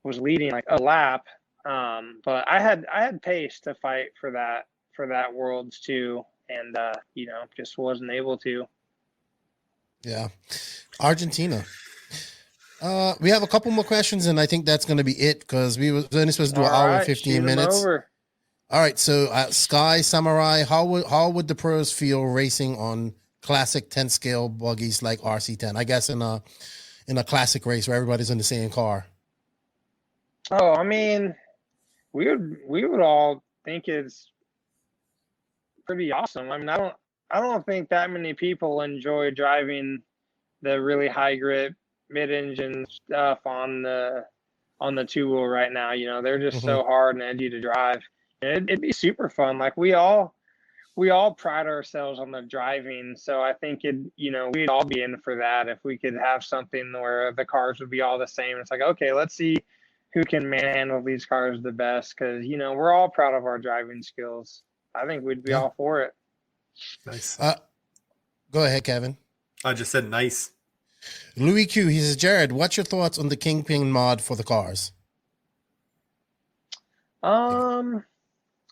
was leading like a lap. But I had pace to fight for that Worlds too, and just wasn't able to. Yeah. Argentina. We have a couple more questions, and I think that's going to be it because we were only supposed to do an hour and 15 minutes. All right. So Sky Samurai, how would the pros feel racing on classic 10 scale buggies like RC10? I guess in a classic race where everybody's in the same car. Oh, I mean, we would all think it's pretty awesome. I mean, I don't think that many people enjoy driving the really high grip mid-engine stuff on the two-wheel right now. They're just so hard and edgy to drive. And it'd be super fun. Like we all pride ourselves on the driving, so I think we'd all be in for that if we could have something where the cars would be all the same. It's like, okay, let's see who can manhandle these cars the best, because we're all proud of our driving skills. I think we'd be all for it. Nice. Go ahead, Kevin. I just said nice. Louis Q, he says, Jared, what's your thoughts on the Kingpin mod for the cars?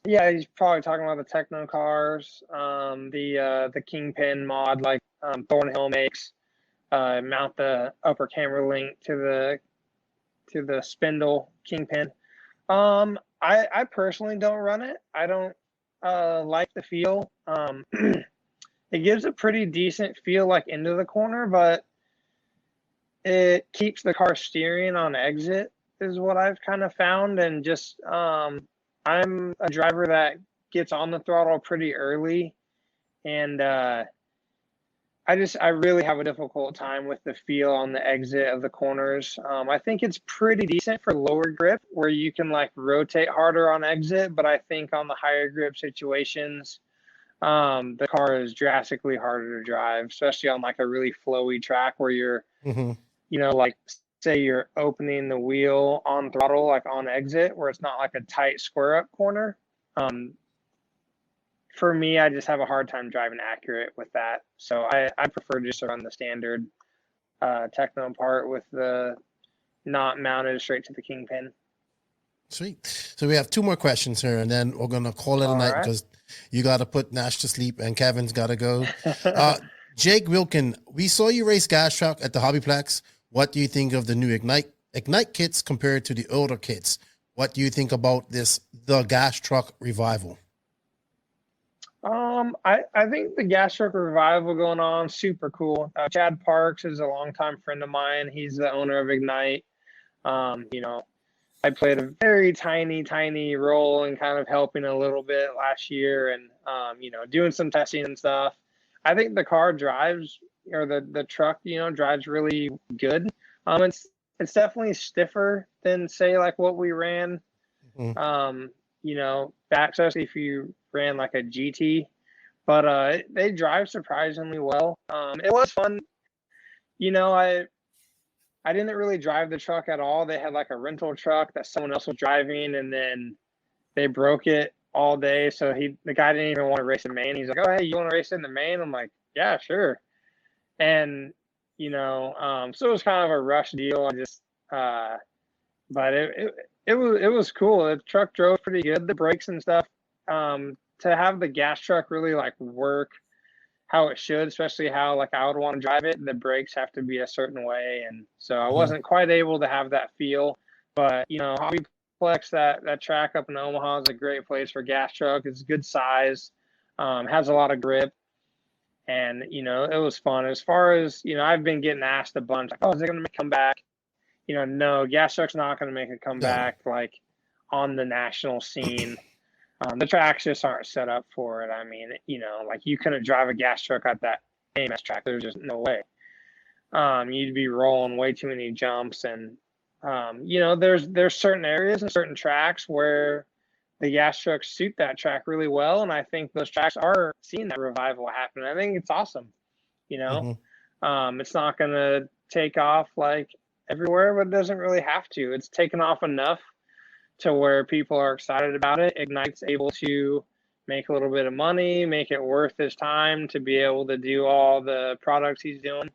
Yeah, he's probably talking about the Techno cars. The Kingpin mod, like Thornhill makes, mount the upper camera link to the spindle Kingpin. I personally don't run it. I don't like the feel. It gives a pretty decent feel like into the corner, but it keeps the car steering on exit is what I've kind of found. And just I'm a driver that gets on the throttle pretty early, and I I really have a difficult time with the feel on the exit of the corners. I think it's pretty decent for lower grip where you can like rotate harder on exit, but I think on the higher grip situations, the car is drastically harder to drive, especially on like a really flowy track where you're, like say you're opening the wheel on throttle, like on exit, where it's not like a tight square up corner. For me, I just have a hard time driving accurate with that. So I prefer just to run the standard Techno part with the not mounted straight to the kingpin. Sweet. So we have 2 more questions here, and then we're going to call it a night because you got to put Nash to sleep and Kevin's got to go. Jake Wilkin, we saw you race gas truck at the Hobbyplex. What do you think of the new Ignite kits compared to the older kits? What do you think about the gas truck revival? I think the gas truck revival going on, super cool. Chad Parks is a longtime friend of mine. He's the owner of Ignite. I played a very tiny role in kind of helping a little bit last year and, doing some testing and stuff. I think the car drives, or the truck, drives really good. It's definitely stiffer than say like what we ran, back, especially if you ran like a GT, but they drive surprisingly well. It was fun. I didn't really drive the truck at all. They had like a rental truck that someone else was driving, and then they broke it all day. So the guy didn't even want to race in Maine. He's like, "Oh, hey, you want to race in the Maine?" I'm like, "Yeah, sure." And so it was kind of a rush deal. But it was cool. The truck drove pretty good. The brakes and stuff. To have the gas truck really like work how it should, especially how like I would want to drive it, the brakes have to be a certain way, and so I wasn't quite able to have that feel. But Hobbyplex, that track up in Omaha is a great place for gas truck. It's good size, has a lot of grip, and it was fun. As far as I've been getting asked a bunch, like, "Oh, is it going to come back?" No, gas truck's not going to make a comeback like on the national scene. The tracks just aren't set up for it. I mean, like you couldn't drive a gas truck at that AMS track. There's just no way. You'd be rolling way too many jumps, and there's certain areas and certain tracks where the gas trucks suit that track really well, and I think those tracks are seeing that revival happen. I think it's awesome. It's not going to take off like everywhere, but it doesn't really have to. It's taken off enough to where people are excited about it. Ignite's able to make a little bit of money, make it worth his time to be able to do all the products he's doing.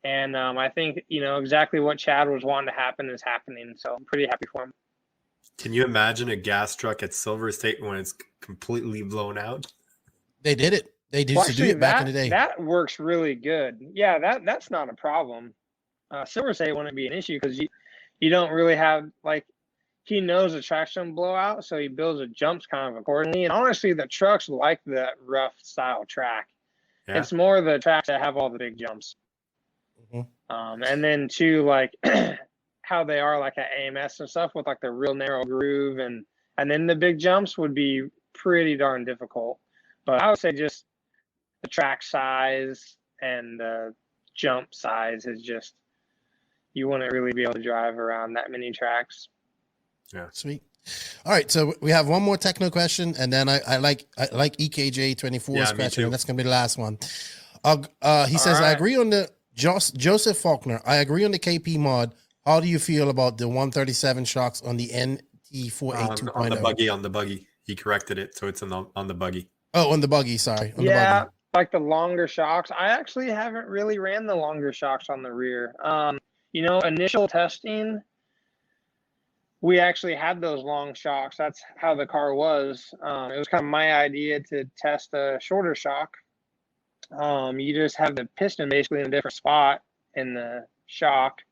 And I think, exactly what Chad was wanting to happen is happening. So I'm pretty happy for him. Can you imagine a gas truck at Silver State when it's completely blown out? They did it. They used to do it back in the day. That works really good. Yeah, that's not a problem. Silver State wouldn't be an issue because you don't really have like, he knows the track's gonna blow out, so he builds the jumps kind of accordingly. And honestly, the trucks like that rough style track. Yeah. It's more the tracks that have all the big jumps. And then too, like how they are like at AMS and stuff with like the real narrow groove, and then the big jumps would be pretty darn difficult. But I would say just the track size and the jump size is just, you wouldn't really be able to drive around that many tracks. Yeah, sweet. All right, so we have one more techno question, and then I like EKJ24's question, and that's gonna be the last one. He says, right. I agree on the Joseph Faulkner. I agree on the KP mod. How do you feel about the 137 shocks on the NT48 2.0? On the buggy. He corrected it, so it's on the buggy. Oh, on the buggy. Sorry. On the buggy. Like the longer shocks. I actually haven't really ran the longer shocks on the rear. Initial testing, we actually had those long shocks. That's how the car was. It was kind of my idea to test a shorter shock. You just have the piston basically in a different spot in the shock.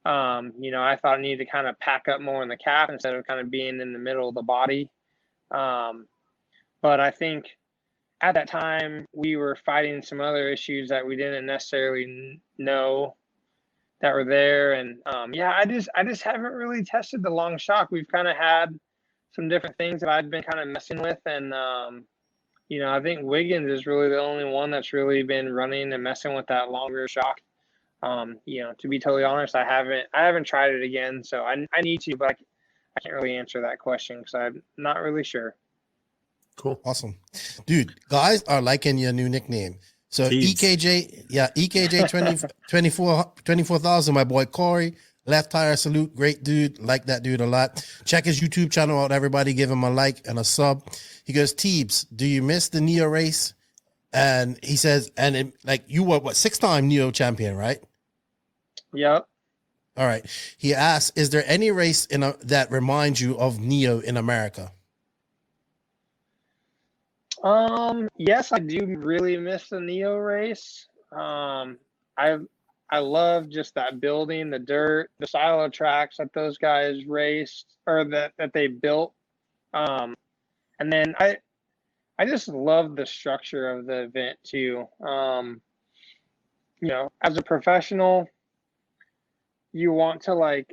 I thought I needed to kind of pack up more in the cap instead of kind of being in the middle of the body. But I think at that time we were fighting some other issues that we didn't necessarily know that were there. And I just haven't really tested the long shock. We've kind of had some different things that I've been kind of messing with, and I think Wiggins is really the only one that's really been running and messing with that longer shock. To be totally honest, I haven't tried it again, so I need to, but I can't really answer that question because I'm not really sure. Cool. Awesome. Dude, guys are liking your new nickname. So Teebs. EKJ 24,000, my boy Corey. Left tire salute, great dude. Like that dude a lot. Check his YouTube channel out, everybody. Give him a like and a sub. He goes, Teebs, do you miss the Neo race? And he says, you were what 6-time Neo champion, right? Yep. All right. He asks, is there any race that reminds you of Neo in America? Yes, I do really miss the Neo race. I love just that building, the dirt, the style of tracks that those guys raced or that they built. And then I just love the structure of the event too. As a professional, you want to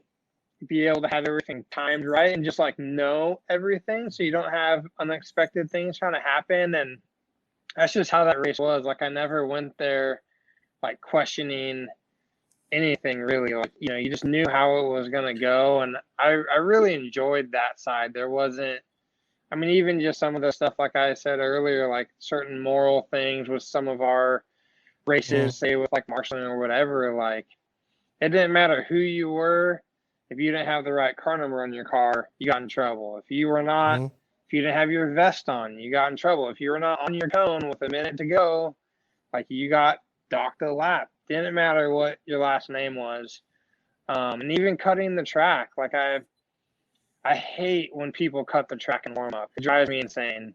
be able to have everything timed right and just know everything so you don't have unexpected things trying to happen. And that's just how that race was. I never went there questioning anything really. You just knew how it was going to go, and I really enjoyed that side. There wasn't, even just some of the stuff like I said earlier, certain moral things with some of our races, say with marshalling or whatever, it didn't matter who you were. If you didn't have the right car number on your car, you got in trouble. If you were not, if you didn't have your vest on, you got in trouble. If you were not on your cone with a minute to go, you got docked a lap. Didn't matter what your last name was. And even cutting the track. I hate when people cut the track and warm up. It drives me insane.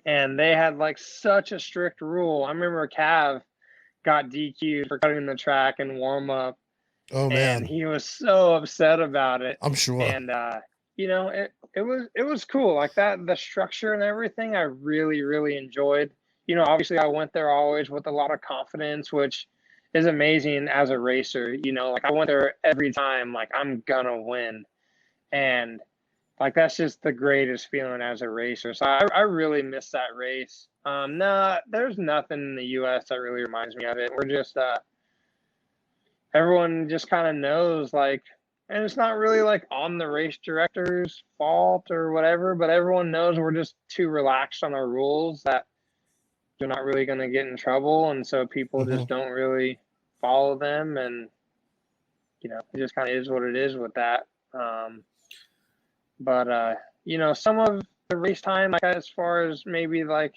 And they had such a strict rule. I remember Cav got DQ'd for cutting the track and warm up. Oh man. And he was so upset about it. I'm sure. And it was cool. The structure and everything I really, really enjoyed. Obviously I went there always with a lot of confidence, which is amazing as a racer. I went there every time I'm gonna win. And that's just the greatest feeling as a racer. So I really miss that race. There's nothing in the US that really reminds me of it. We're just everyone just kind of knows and it's not really on the race director's fault or whatever, but everyone knows we're just too relaxed on our rules that you're not really going to get in trouble. And so people just don't really follow them. And, it just kind of is what it is with that. But some of the race time, as far as maybe the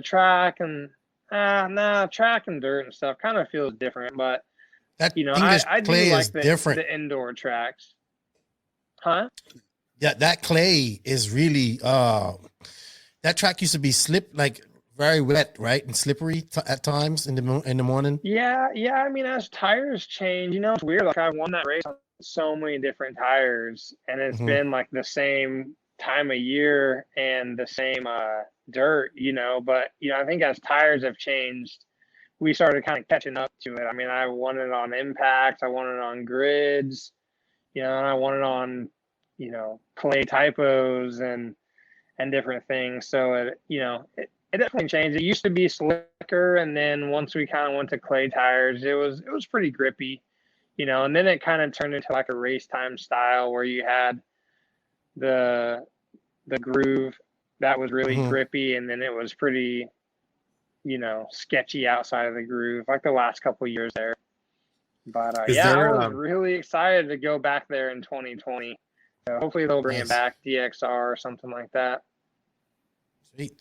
track and, track and dirt and stuff kind of feels different. But, that I do clay like is different. The indoor tracks. Huh? Yeah, that clay is really, that track used to be very wet, right? And slippery at times in the morning. Yeah. As tires change, it's weird. I won that race on so many different tires, and it's been the same time of year and the same dirt, But I think as tires have changed, we started kind of catching up to it. I won it on impacts, I won it on grids, and I won it on, clay typos and different things. So it definitely changed. It used to be slicker, and then once we kind of went to clay tires, it was pretty grippy, and then it kind of turned into a race time style where you had the groove that was really grippy, and then it was pretty, sketchy outside of the groove, the last couple of years there. But I was really excited to go back there in 2020. So hopefully they'll bring it back, DXR or something like that. Sweet.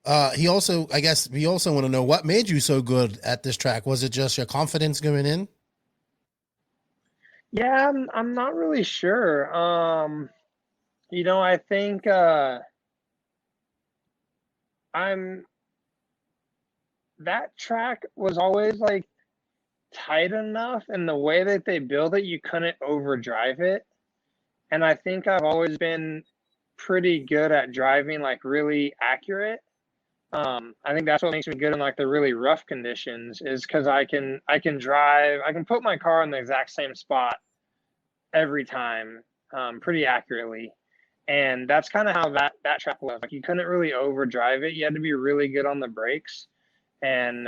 We also want to know what made you so good at this track. Was it just your confidence going in? Yeah, I'm not really sure. I think that track was always tight enough, and the way that they build it, you couldn't overdrive it. And I think I've always been pretty good at driving really accurate. I think that's what makes me good in the really rough conditions, is because I can drive, I can put my car in the exact same spot every time, pretty accurately. And that's kind of how that track was. Like, you couldn't really overdrive it. You had to be really good on the brakes. And,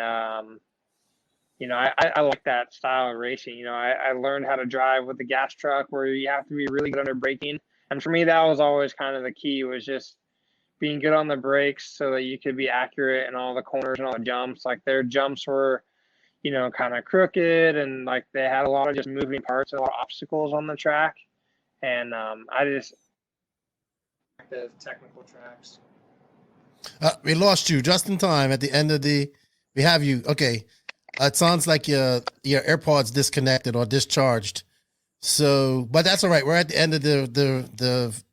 you know, I like that style of racing. You know, I learned how to drive with the gas truck where you have to be really good under braking. And for me, that was always kind of the key, was just being good on the brakes so that you could be accurate in all the corners and all the jumps. Like, their jumps were, you know, kind of crooked, and like they had a lot of just moving parts and a lot of obstacles on the track. And I just the technical tracks. We lost you just in time at the end of the. We have you. Okay, it sounds like your AirPods disconnected or discharged. So, but that's all right. We're at the end of the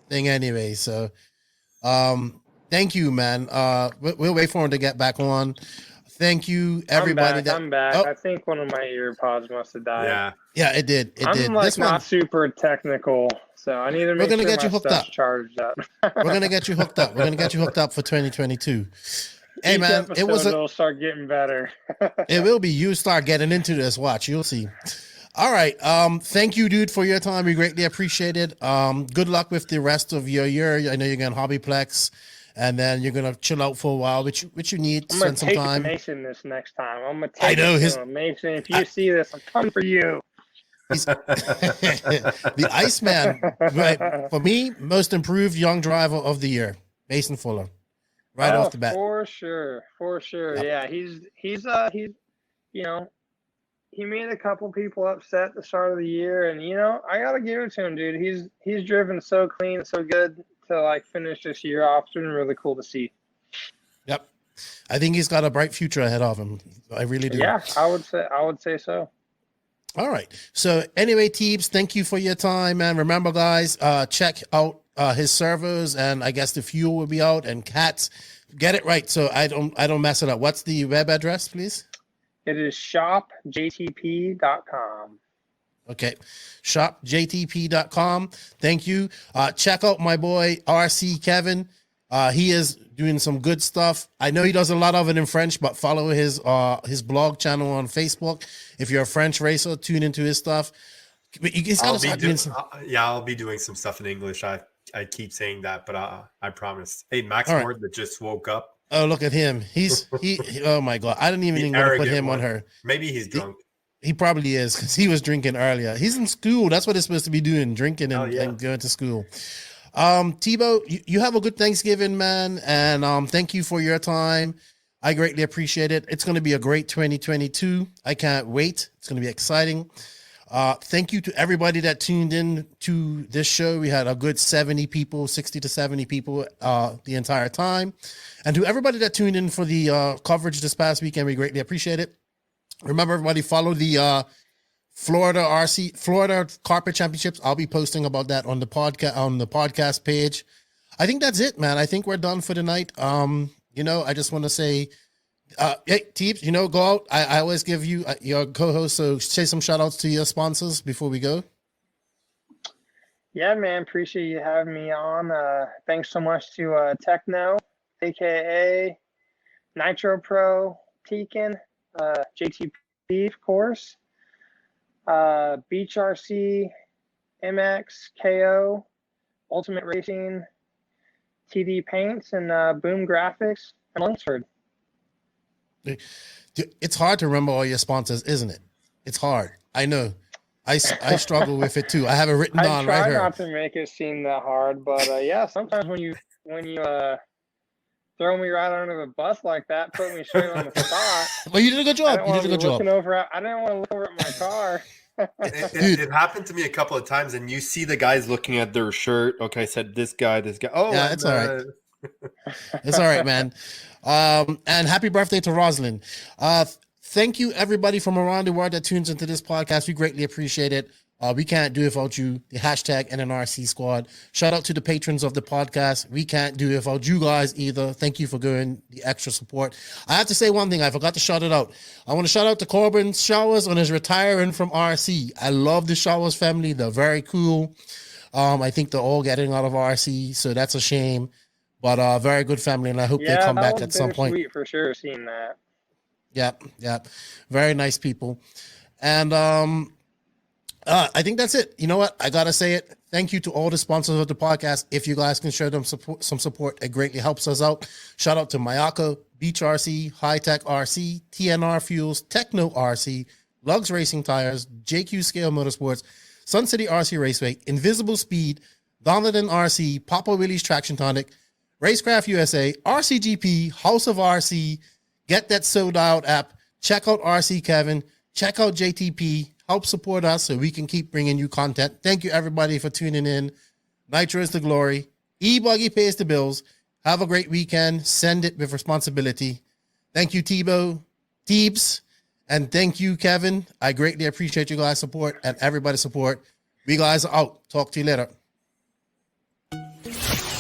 thing anyway. So, thank you, man. We'll wait for him to get back on. Thank you, everybody. I'm back. Oh. I think one of my earpods must have died. Yeah, it did. It did. I'm like not super technical, so I need to make sure get you hooked up. Charged up. We're gonna get you hooked up. We're gonna get you hooked up for 2022. Hey, Each man, it'll start getting better. It will be. You start getting into this. Watch, you'll see. All right. Thank you, dude, for your time. We greatly appreciate it. Good luck with the rest of your year. I know you're going to Hobbyplex, and then you're gonna chill out for a while, which you need. I'm spend some take time. Mason this next time. I'm gonna take I know Mason. If you see this, I'm coming for you. The Iceman, right, for me, most improved young driver of the year, Mason Fuller, right off the bat. For sure. Yep. Yeah, he's you know, he made a couple people upset at the start of the year, and you know, I gotta give it to him, dude. He's driven so clean, so good to like finish this year off. It's been really cool to see. Yep, I think he's got a bright future ahead of him. I really do. Yeah, I would say so. All right. So anyway, Teebs, thank you for your time, man. Remember, guys, check out his servers, and I guess the fuel will be out, and cats. Get it right so I don't mess it up. What's the web address, please? It is shopjtp.com. Okay. Shopjtp.com. Thank you. Check out my boy RC Kevin. He is doing some good stuff. I know he does a lot of it in French, but follow his blog channel on Facebook. If you're a French racer, tune into his stuff. I'll be doing some stuff in English. I keep saying that, but I promise. Hey, Max Ward that just woke up. Oh, look at him. He oh my God. I didn't even want to put him on her. Maybe he's drunk. He probably is, because he was drinking earlier. He's in school. That's what he's supposed to be doing, drinking and going to school. Tebo, you have a good Thanksgiving, man, and thank you for your time. I greatly appreciate it. It's going to be a great 2022. I can't wait. It's going to be exciting. Thank you to everybody that tuned in to this show. We had a good 60 to 70 people the entire time. And to everybody that tuned in for the coverage this past weekend, we greatly appreciate it. Remember, everybody, follow the Florida Carpet Championships. I'll be posting about that on the podcast page. I think that's it, man. I think we're done for the night. You know, I just want to say, hey, Teebs, you know, go out. I always give you your co-host, so say some shout outs to your sponsors before we go. Yeah, man, appreciate you having me on. Thanks so much to Techno, aka Nitro Pro, Tekin, JTP, of course, Beach RC, MX, KO, Ultimate Racing, TD Paints, and Boom Graphics, and Lunsford. It's hard to remember all your sponsors, isn't it? It's hard. I know. I struggle with it too. I have it written down right here. I try not to make it seem that hard, but yeah, sometimes when you throw me right under the bus like that, put me straight on the spot. Well, you did a good job. You did a good job. I didn't want to look over at my car. It happened to me a couple of times, and you see the guys looking at their shirt. Okay, I said this guy. Oh, yeah, it's all right. It's all right, man. And happy birthday to Rosalind. Thank you, everybody from around the world that tunes into this podcast. We greatly appreciate it. We can't do it without you. The hashtag NNRC squad. Shout out to the patrons of the podcast. We can't do it without you guys either. Thank you for giving the extra support. I have to say one thing. I forgot to shout it out. I want to shout out to Corbin Showers on his retiring from RC. I love the Showers family. They're very cool. I think they're all getting out of RC, so that's a shame. But very good family, and I hope they come back at some point. Sweet for sure, seeing that. Yep. Very nice people. And I think that's it. You know what? I got to say it. Thank you to all the sponsors of the podcast. If you guys can show them some support, it greatly helps us out. Shout out to Mayako, Beach RC, High Tech RC, TNR Fuels, Techno RC, Lugs Racing Tires, JQ Scale Motorsports, Sun City RC Raceway, Invisible Speed, Donovan RC, Papa Willie's Traction Tonic, Racecraft USA, RCGP, House of RC, get that Sold Out app, check out RC Kevin, check out JTP, help support us so we can keep bringing you content. Thank you everybody for tuning in. Nitro is the glory. Ebuggy pays the bills. Have a great weekend. Send it with responsibility. Thank you, Teebs, and thank you, Kevin. I greatly appreciate you guys' support and everybody's support. We guys are out. Talk to you later.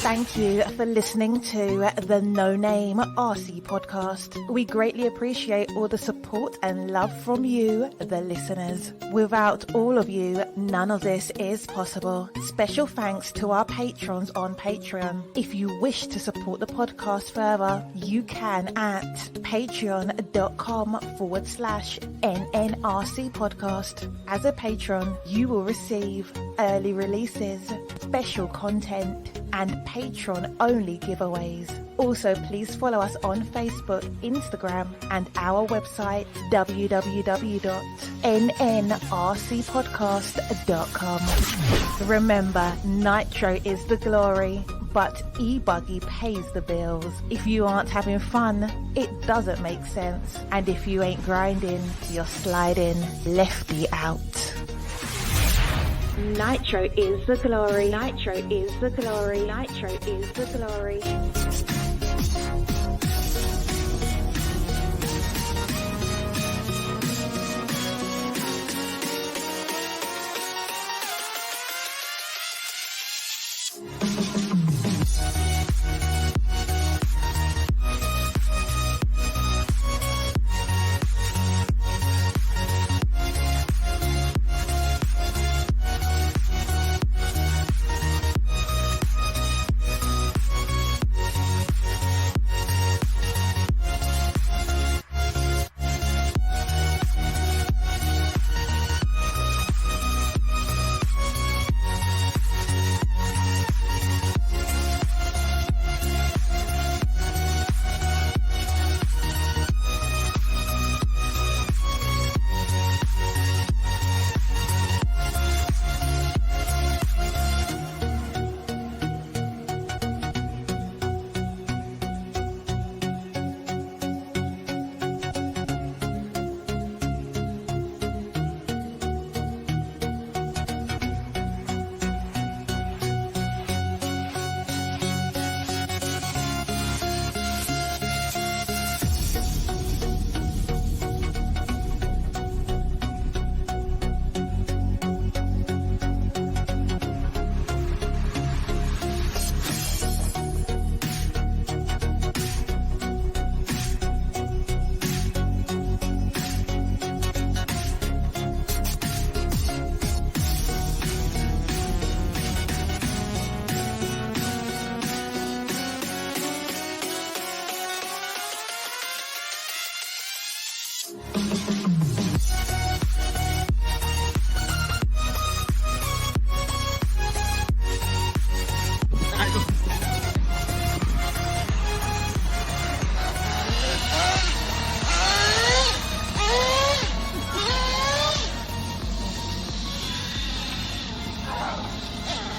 Thank you for listening to the No Name RC podcast. We greatly appreciate all the support and love from you, the listeners. Without all of you, none of this is possible. Special thanks to our patrons on Patreon. If you wish to support the podcast further, you can at patreon.com/NNRC podcast. As a patron, you will receive early releases, special content, and patron-only giveaways. Also, please follow us on Facebook, Instagram, and our website, www.nnrcpodcast.com. Remember, Nitro is the glory, but Ebuggy pays the bills. If you aren't having fun, it doesn't make sense. And if you ain't grinding, you're sliding. Lefty out. Nitro is the glory. Nitro is the glory. Nitro is the glory.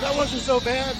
That wasn't so bad.